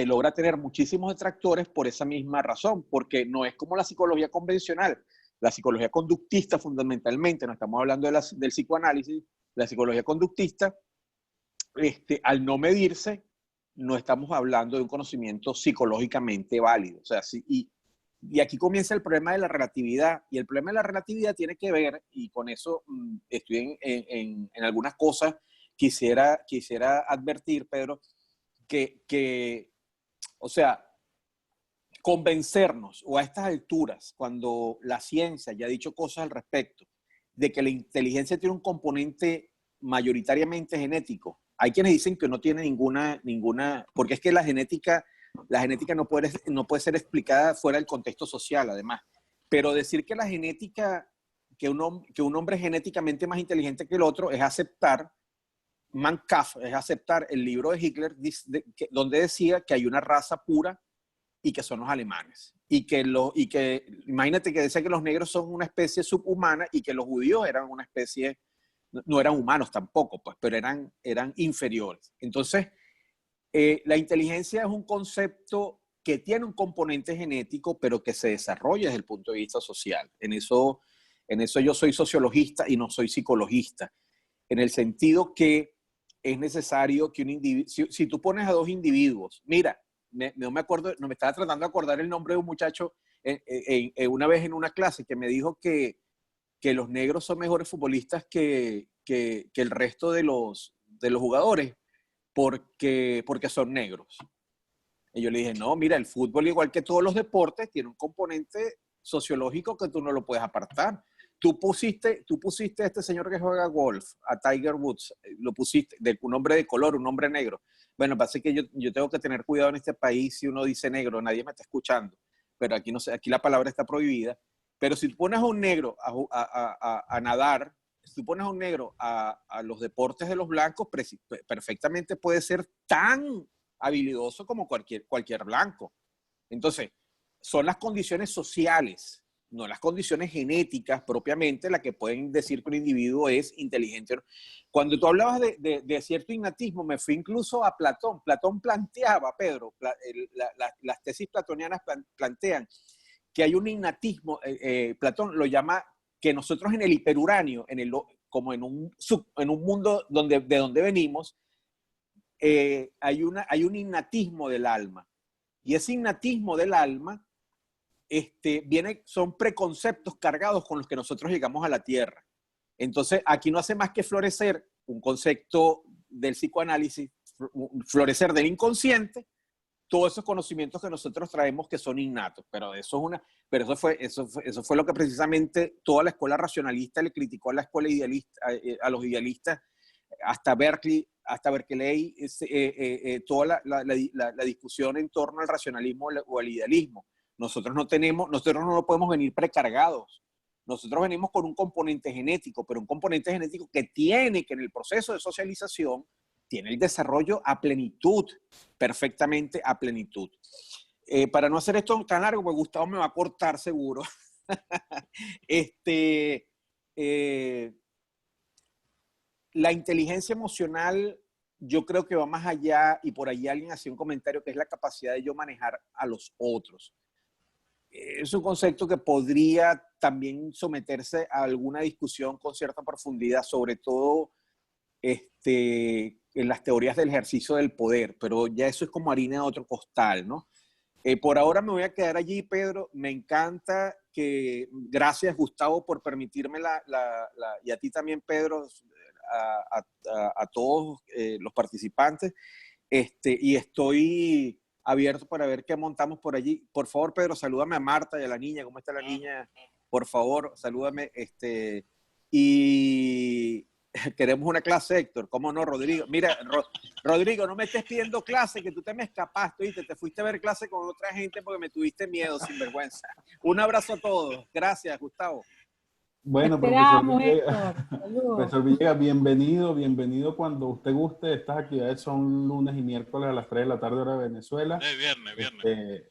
C: logra tener muchísimos detractores por esa misma razón, porque no es como la psicología convencional. La psicología conductista, fundamentalmente, no estamos hablando del psicoanálisis, la psicología conductista, al no medirse, no estamos hablando de un conocimiento psicológicamente válido. O sea, y aquí comienza el problema de la relatividad. Y el problema de la relatividad tiene que ver, y con eso estoy en algunas cosas, quisiera advertir, Pedro, o sea, convencernos, o a estas alturas, cuando la ciencia ya ha dicho cosas al respecto, de que la inteligencia tiene un componente mayoritariamente genético. Hay quienes dicen que no tiene ninguna, porque es que la genética no puede ser explicada fuera del contexto social, además. Pero decir que la genética, que un hombre es genéticamente más inteligente que el otro, es aceptar Mein Kampf, es aceptar el libro de Hitler, donde decía que hay una raza pura y que son los alemanes. Y que imagínate que decía que los negros son una especie subhumana y que los judíos eran una especie, no eran humanos tampoco, pues, pero eran inferiores. Entonces, la inteligencia es un concepto que tiene un componente genético, pero que se desarrolla desde el punto de vista social. En eso yo soy sociologista y no soy psicologista, en el sentido que es necesario que un individuo, si tú pones a dos individuos, mira, no me acuerdo, no me estaba tratando de acordar el nombre de un muchacho una vez en una clase que me dijo que los negros son mejores futbolistas que el resto de los jugadores porque son negros. Y yo le dije, no, mira, el fútbol, igual que todos los deportes, tiene un componente sociológico que tú no lo puedes apartar. Tú pusiste a este señor que juega golf, a Tiger Woods, lo pusiste, un hombre de color, un hombre negro. Bueno, pasa que yo tengo que tener cuidado en este país si uno dice negro, nadie me está escuchando, pero aquí no sé, aquí la palabra está prohibida. Pero si tú pones a un negro a nadar, si tú pones a un negro a los deportes de los blancos, perfectamente puede ser tan habilidoso como cualquier blanco. Entonces, son las condiciones sociales, no las condiciones genéticas propiamente, las que pueden decir que un individuo es inteligente. Cuando tú hablabas de cierto innatismo, me fui incluso a Platón. Platón planteaba, Pedro, las tesis platonianas plantean que hay un innatismo. Platón lo llama que nosotros en el hiperuránio, como en un mundo de donde venimos, hay un innatismo del alma. Y ese innatismo del alma son preconceptos cargados con los que nosotros llegamos a la Tierra. Entonces, aquí no hace más que florecer un concepto del psicoanálisis, florecer del inconsciente, todos esos conocimientos que nosotros traemos que son innatos, pero eso fue lo que precisamente toda la escuela racionalista le criticó a la escuela idealista, a los idealistas, hasta Berkeley, toda la discusión en torno al racionalismo o al idealismo. Nosotros no podemos venir precargados. Nosotros venimos con un componente genético, pero un componente genético que en el proceso de socialización, tiene el desarrollo a plenitud, perfectamente a plenitud. Para no hacer esto tan largo, porque Gustavo me va a cortar seguro. La inteligencia emocional, yo creo que va más allá, y por ahí alguien hacía un comentario, que es la capacidad de yo manejar a los otros. Es un concepto que podría también someterse a alguna discusión con cierta profundidad, sobre todo en las teorías del ejercicio del poder, pero ya eso es como harina de otro costal, ¿no? Por ahora me voy a quedar allí, Pedro. Me encanta gracias, Gustavo, por permitirme y a ti también, Pedro, a todos los participantes, y estoy abierto para ver qué montamos por allí. Por favor, Pedro, salúdame a Marta y a la niña. ¿Cómo está la niña? Por favor, salúdame. Y queremos una clase, Héctor. ¿Cómo no, Rodrigo? Mira, Rodrigo, no me estés pidiendo clase, que tú te me escapaste, ¿oíste? Te fuiste a ver clase con otra gente porque me tuviste miedo, sinvergüenza. Un abrazo a todos. Gracias, Gustavo.
B: Bueno, profesor Villegas, bienvenido cuando usted guste. Estas actividades son lunes y miércoles a las 3 de la tarde hora de Venezuela.
A: Viernes.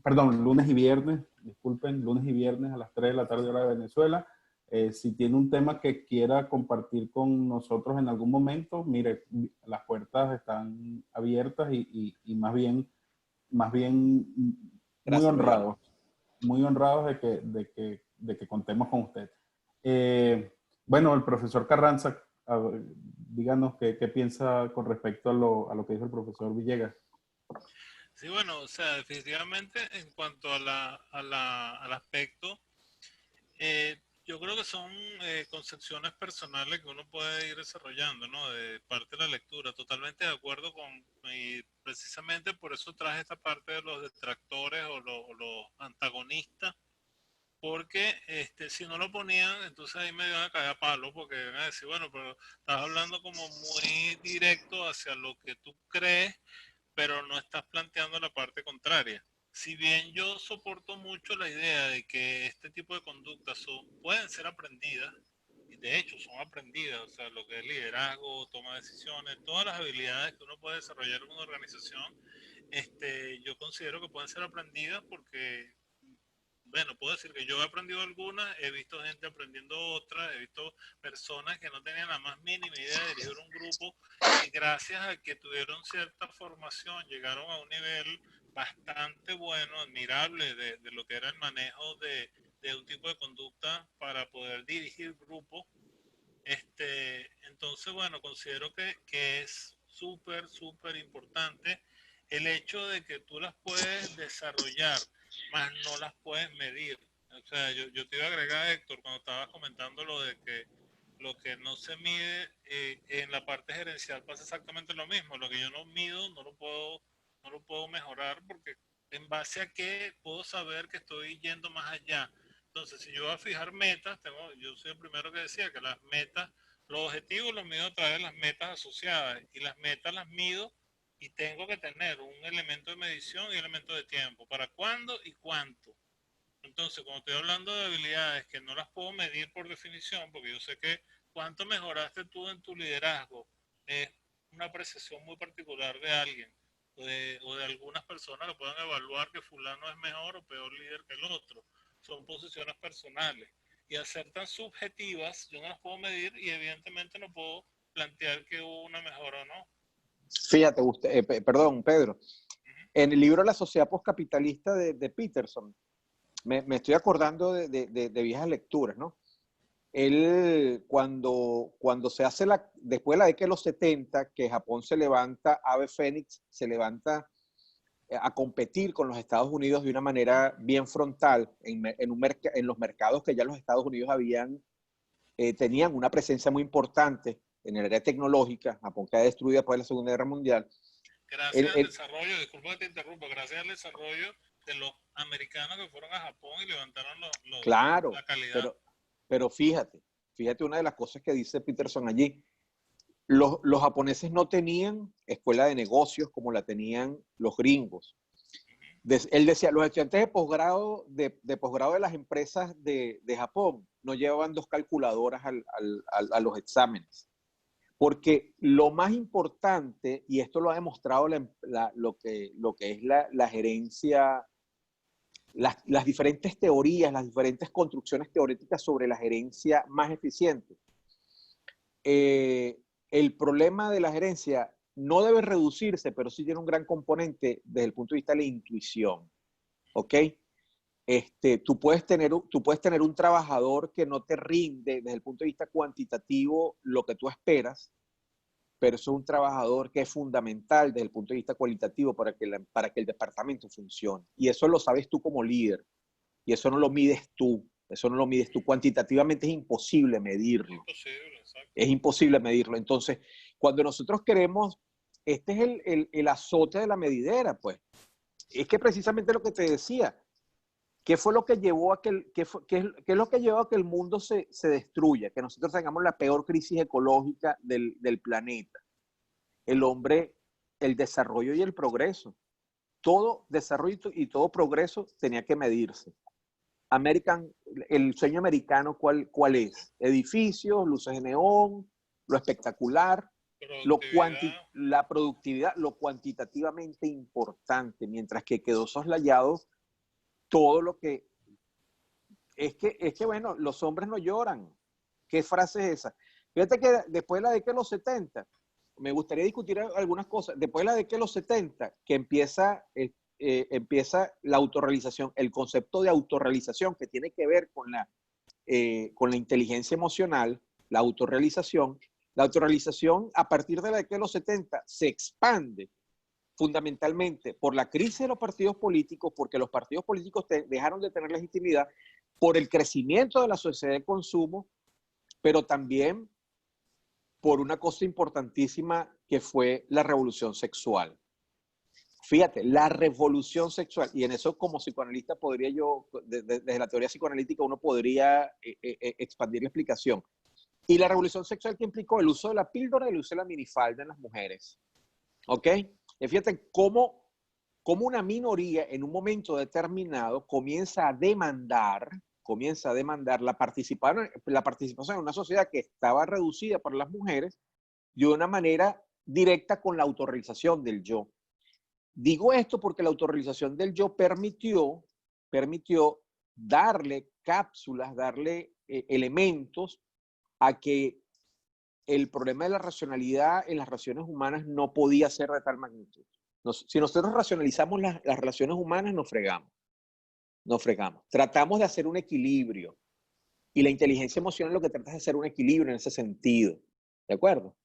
B: Perdón, lunes y viernes, disculpen, lunes y viernes a las 3 de la tarde hora de Venezuela. Si tiene un tema que quiera compartir con nosotros en algún momento, mire, las puertas están abiertas y más bien
C: Gracias,
B: muy honrados de que contemos con usted. Bueno, el profesor Carranza, díganos qué piensa con respecto a lo que dijo el profesor Villegas.
A: Sí, bueno, o sea, definitivamente en cuanto al aspecto, yo creo que son concepciones personales que uno puede ir desarrollando, ¿no? De parte de la lectura. Totalmente de acuerdo y precisamente por eso traje esta parte de los detractores o los antagonistas, porque si no lo ponían, entonces ahí me iban a caer a palo, porque iban a decir, bueno, pero estás hablando como muy directo hacia lo que tú crees, pero no estás planteando la parte contraria. Si bien yo soporto mucho la idea de que este tipo de conductas pueden ser aprendidas, y de hecho son aprendidas, o sea, lo que es liderazgo, toma de decisiones, todas las habilidades que uno puede desarrollar en una organización, yo considero que pueden ser aprendidas porque, bueno, puedo decir que yo he aprendido algunas, he visto gente aprendiendo otras, he visto personas que no tenían la más mínima idea de dirigir un grupo y gracias a que tuvieron cierta formación llegaron a un nivel bastante bueno, admirable de lo que era el manejo de un tipo de conducta para poder dirigir grupos. Entonces, bueno, considero que es súper importante el hecho de que tú las puedes desarrollar, más no las puedes medir. O sea, yo te iba a agregar, Héctor, cuando estabas comentando lo de que lo que no se mide en la parte gerencial pasa exactamente lo mismo. Lo que yo no mido no lo puedo mejorar porque en base a qué puedo saber que estoy yendo más allá. Entonces, si yo voy a fijar metas, yo soy el primero que decía que las metas, los objetivos los mido a través de las metas asociadas y las metas las mido y tengo que tener un elemento de medición y un elemento de tiempo. ¿Para cuándo y cuánto? Entonces, cuando estoy hablando de habilidades que no las puedo medir por definición, porque yo sé que cuánto mejoraste tú en tu liderazgo es una apreciación muy particular de alguien o de algunas personas que puedan evaluar que fulano es mejor o peor líder que el otro. Son posiciones personales. Y al ser tan subjetivas, yo no las puedo medir y evidentemente no puedo plantear que hubo una mejora o no.
C: Fíjate, perdón, Pedro. En el libro La sociedad postcapitalista de Peterson, me estoy acordando de viejas lecturas, ¿no? Él, cuando se hace después de la década de los 70, que Japón se levanta, Ave Fénix se levanta a competir con los Estados Unidos de una manera bien frontal en los mercados que ya los Estados Unidos tenían una presencia muy importante en el área tecnológica. Japón queda destruida después de la Segunda Guerra Mundial.
A: Gracias al desarrollo, disculpa que te interrumpa, gracias al desarrollo de los americanos que fueron a Japón y levantaron
C: claro,
A: la calidad.
C: Pero fíjate una de las cosas que dice Peterson allí. Los japoneses no tenían escuela de negocios como la tenían los gringos. Él decía, los estudiantes de posgrado de las empresas de Japón no llevaban 2 calculadoras a los exámenes. Porque lo más importante, y esto lo ha demostrado lo que es la gerencia, las diferentes teorías, las diferentes construcciones teóricas sobre la gerencia más eficiente. El problema de la gerencia no debe reducirse, pero sí tiene un gran componente desde el punto de vista de la intuición. ¿Ok? Tú puedes tener un trabajador que no te rinde desde el punto de vista cuantitativo lo que tú esperas, pero es un trabajador que es fundamental desde el punto de vista cualitativo para que el departamento funcione. Y eso lo sabes tú como líder. Y eso no lo mides tú. Eso no lo mides tú. Cuantitativamente es imposible medirlo. Es imposible medirlo. Entonces, cuando nosotros queremos, este es el azote de la medidera, pues. Es que precisamente lo que te decía, ¿qué fue lo que llevó a qué es lo que llevó a que el mundo se destruya? Que nosotros tengamos la peor crisis ecológica del planeta. El hombre, el desarrollo y el progreso. Todo desarrollo y todo progreso tenía que medirse. El sueño americano, ¿cuál es? Edificios, luces de neón, lo espectacular, la productividad, lo cuantitativamente importante, mientras que quedó soslayado todo lo que... Es que, bueno, los hombres no lloran. ¿Qué frase es esa? Fíjate que después de la década de los 70, me gustaría discutir algunas cosas. Después de la década de los 70, que empieza la autorrealización, el concepto de autorrealización que tiene que ver con la inteligencia emocional, la autorrealización a partir de la década de los 70 se expande fundamentalmente por la crisis de los partidos políticos, porque los partidos políticos dejaron de tener legitimidad, por el crecimiento de la sociedad de consumo, pero también por una cosa importantísima que fue la revolución sexual. Fíjate, la revolución sexual, y en eso como psicoanalista podría yo, desde la teoría psicoanalítica uno podría expandir la explicación. Y la revolución sexual que implicó el uso de la píldora y el uso de la minifalda en las mujeres. ¿Ok? Y fíjate cómo una minoría en un momento determinado comienza a demandar la participación en una sociedad que estaba reducida para las mujeres de una manera directa con la autorrealización del yo. Digo esto porque la autorrealización del yo permitió darle cápsulas, darle elementos a que el problema de la racionalidad en las relaciones humanas no podía ser de tal magnitud. Si nosotros racionalizamos las relaciones humanas, nos fregamos. Tratamos de hacer un equilibrio. Y la inteligencia emocional lo que trata es de hacer un equilibrio en ese sentido. ¿De acuerdo?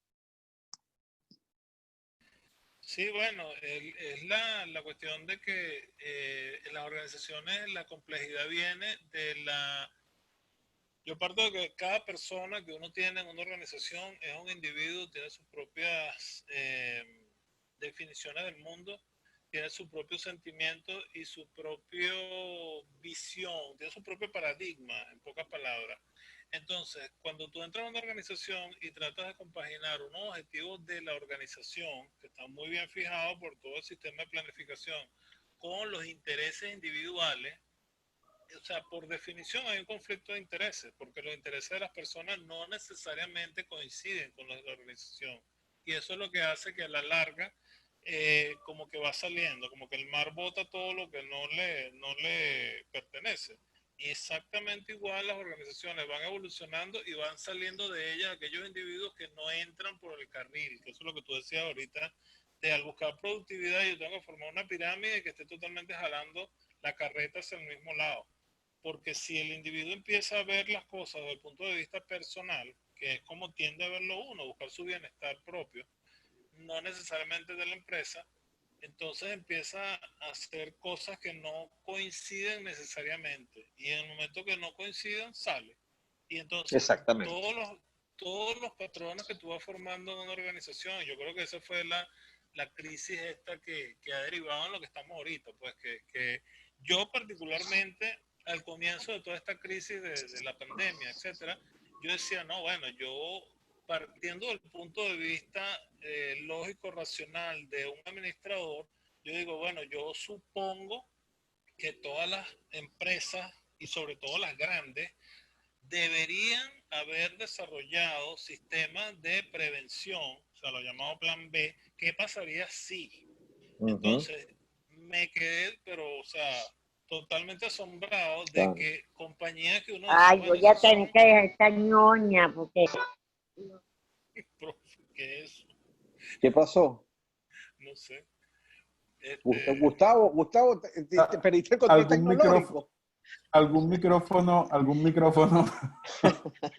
A: Sí, bueno, es la cuestión de que en las organizaciones la complejidad viene de la... Yo parto de que cada persona que uno tiene en una organización es un individuo, tiene sus propias definiciones del mundo, tiene su propio sentimiento y su propia visión, tiene su propio paradigma, en pocas palabras. Entonces, cuando tú entras a una organización y tratas de compaginar unos objetivos de la organización, que están muy bien fijados por todo el sistema de planificación, con los intereses individuales, o sea, por definición hay un conflicto de intereses, porque los intereses de las personas no necesariamente coinciden con los de la organización. Y eso es lo que hace que a la larga, como que va saliendo, como que el mar bota todo lo que no le pertenece. Y exactamente igual las organizaciones van evolucionando y van saliendo de ellas aquellos individuos que no entran por el carril, que eso es lo que tú decías ahorita, de al buscar productividad yo tengo que formar una pirámide que esté totalmente jalando la carreta hacia el mismo lado. Porque si el individuo empieza a ver las cosas desde el punto de vista personal, que es como tiende a verlo uno, buscar su bienestar propio, no necesariamente de la empresa, entonces empieza a hacer cosas que no coinciden necesariamente. Y en el momento que no coinciden, sale. Y entonces
C: Exactamente.
A: todos los patrones que tú vas formando en una organización, yo creo que esa fue la crisis esta que ha derivado en lo que estamos ahorita. Pues que yo particularmente, al comienzo de toda esta crisis de la pandemia, etcétera, yo decía, no, bueno, yo partiendo del punto de vista lógico, racional de un administrador, yo digo, bueno, yo supongo que todas las empresas y sobre todo las grandes deberían haber desarrollado sistemas de prevención, o sea, lo llamado plan B. ¿Qué pasaría si? Entonces, me quedé, pero, o sea, totalmente asombrado de
C: Claro.
A: que compañías que uno dice,
D: Ay,
A: bueno,
D: voy a
A: esas
D: tener
A: son,
D: que dejar esta ñoña porque
A: ¿qué es?
C: ¿Qué pasó?
A: No sé. Este,
C: Gustavo, te perdiste el control
B: ¿Algún micrófono,
C: tecnológico.
B: algún micrófono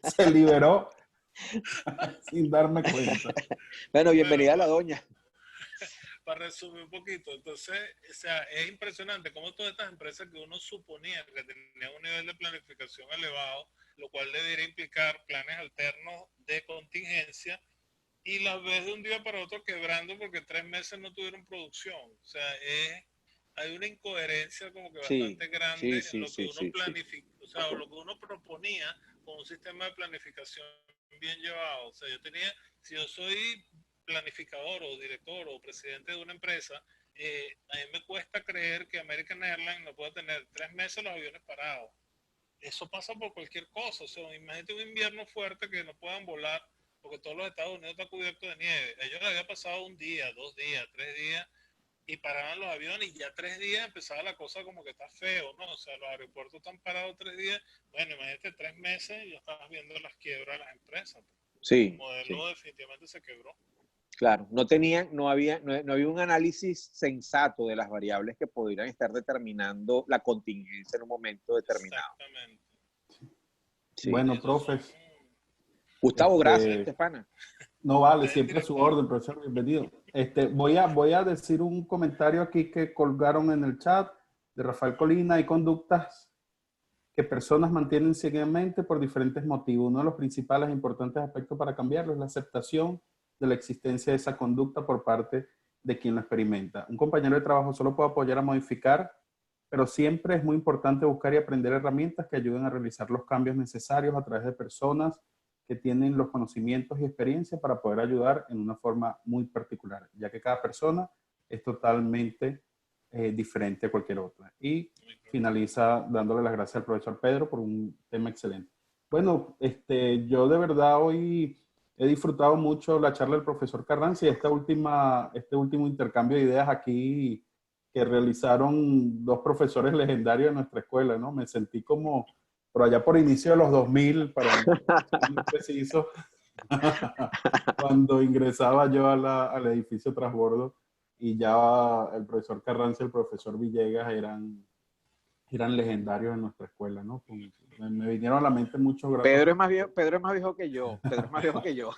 B: se liberó sin darme cuenta?
C: Bueno,
A: bueno,
C: bienvenida a la doña.
A: para resumir un poquito, entonces, o sea, es impresionante cómo todas estas empresas que uno suponía que tenían un nivel de planificación elevado, lo cual debería implicar planes alternos de contingencia, y las ves de un día para otro quebrando porque 3 meses no tuvieron producción. O sea, hay una incoherencia como que
C: Sí,
A: bastante grande
C: sí,
A: en
C: sí,
A: lo que
C: sí,
A: uno
C: sí, sí.
A: planifica, o sea, lo que uno proponía con un sistema de planificación bien llevado. O sea, si yo soy planificador o director o presidente de una empresa, a mí me cuesta creer que American Airlines no pueda tener 3 meses los aviones parados. Eso pasa por cualquier cosa. O sea, imagínate un invierno fuerte que no puedan volar porque todos los Estados Unidos está cubierto de nieve. A ellos les había pasado un día, 2 días, 3 días y paraban los aviones y ya 3 días empezaba la cosa como que está feo, ¿no? O sea, los aeropuertos están parados 3 días. Bueno, imagínate 3 meses y ya estabas viendo las quiebras de las empresas. El
C: Sí, sí.
A: modelo definitivamente se quebró.
C: Claro, no había un análisis sensato de las variables que pudieran estar determinando la contingencia en un momento determinado.
A: Exactamente.
C: Sí.
B: Bueno,
A: Esos son...
B: profes,
C: Gustavo, gracias,
B: este,
C: Estefana.
B: no vale,
A: Usted es el
B: siempre a su
A: director.
B: orden, profesor, bienvenido. Voy a decir un comentario aquí que colgaron en el chat de Rafael Colina. Hay conductas que personas mantienen ciegamente por diferentes motivos. Uno de los principales e importantes aspectos para cambiarlo es la aceptación de la existencia de esa conducta por parte de quien lo experimenta. Un compañero de trabajo solo puede apoyar a modificar, pero siempre es muy importante buscar y aprender herramientas que ayuden a realizar los cambios necesarios a través de personas que tienen los conocimientos y experiencia para poder ayudar en una forma muy particular, ya que cada persona es totalmente diferente a cualquier otra. Y finaliza dándole las gracias al profesor Pedro por un tema excelente. Bueno, yo de verdad hoy he disfrutado mucho la charla del profesor Carranza y este último intercambio de ideas aquí que realizaron dos profesores legendarios de nuestra escuela, ¿no? Me sentí como por allá por inicio de los 2000, para ser más preciso, cuando ingresaba yo al edificio Transbordo y ya el profesor Carranza y el profesor Villegas eran legendarios en nuestra escuela, ¿no? Me vinieron a la mente muchos gratos.
C: Pedro es más viejo que yo. Pedro es más viejo que yo.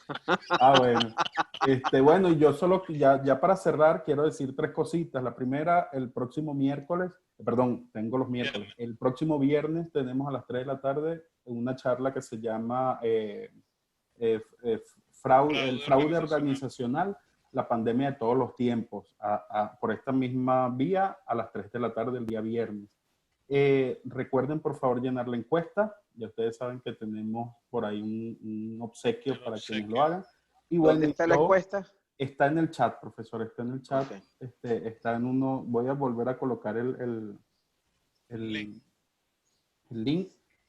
B: Ah, bueno. Bueno, y yo solo, ya para cerrar, quiero decir tres cositas. La primera, el próximo miércoles, perdón, tengo los miércoles. El próximo viernes tenemos a las 3 de la tarde una charla que se llama el fraude organizacional, la pandemia de todos los tiempos, por esta misma vía a las 3 de la tarde el día viernes. Recuerden por favor llenar la encuesta. Ya ustedes saben que tenemos por ahí un obsequio para quienes lo hagan. Y bueno,
C: ¿Dónde está la encuesta?
B: Está en el chat, profesor, está en el chat.
C: Okay.
B: Está en uno, voy a volver a colocar el link.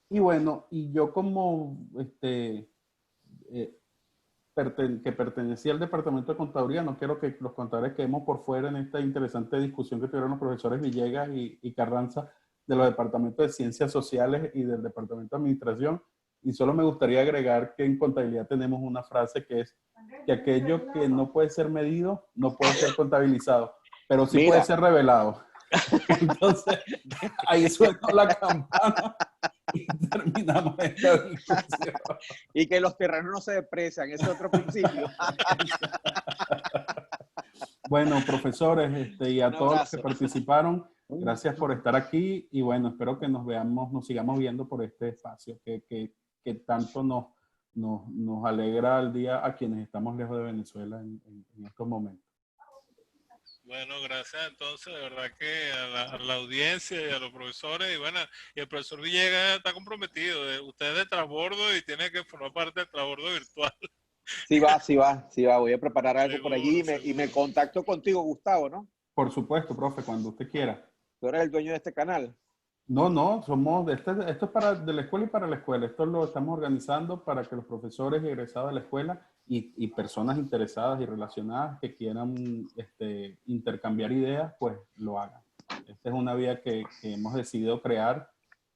B: Y bueno, y yo como que pertenecía al departamento de contaduría, no quiero que los contadores quedemos por fuera en esta interesante discusión que tuvieron los profesores Villegas y Carranza de los departamentos de ciencias sociales y del departamento de administración. Y solo me gustaría agregar que en contabilidad tenemos una frase que es que aquello que no puede ser medido no puede ser contabilizado, pero sí puede ser revelado. Entonces, ahí suena la campana y terminamos esta discusión.
C: Y que los terrenos no se deprecian, ese es otro principio.
B: Bueno, profesores, y a
C: Un
B: todos los que
C: abrazo.
B: participaron, gracias por estar aquí y bueno, espero que nos veamos, nos sigamos viendo por este espacio que tanto nos alegra el día a quienes estamos lejos de Venezuela en estos momentos.
A: Bueno, gracias entonces, de verdad que a la audiencia y a los profesores, y bueno, y el profesor Villegas está comprometido, usted es de transbordo y tiene que formar parte del transbordo virtual.
C: Sí va, sí va, sí va. Voy a preparar algo por allí
A: Seguro,
C: y me
A: seguro.
C: contacto contigo, Gustavo, ¿no?
B: Por supuesto, profe, cuando usted quiera.
C: Tú eres el dueño de este canal.
B: No, esto es para de la escuela y para la escuela. Esto lo estamos organizando para que los profesores egresados de la escuela y personas interesadas y relacionadas que quieran intercambiar ideas, pues lo hagan. Esta es una vía que hemos decidido crear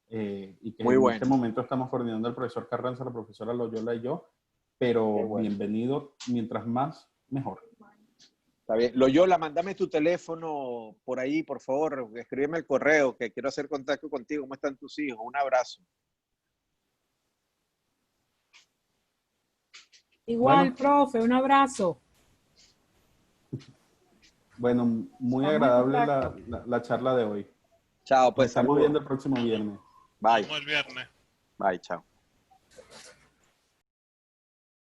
B: y que
C: Muy
B: en
C: bueno.
B: este momento estamos coordinando el profesor Carranza, la profesora Loyola y yo, pero
C: Qué bueno.
B: bienvenido, mientras más, mejor.
C: Está bien. Loyola, mándame tu teléfono por ahí, por favor. Escríbeme el correo, que quiero hacer contacto contigo. ¿Cómo están tus hijos? Un abrazo.
E: Igual,
B: Bueno.
E: profe, un abrazo.
B: Bueno, muy
E: Estamos en
B: agradable
E: contacto.
B: la charla de hoy.
C: Chao,
B: Nos
C: pues
B: estamos viendo
C: saludos.
B: el próximo viernes.
C: Bye.
A: Nos vemos el viernes.
C: Bye, chao.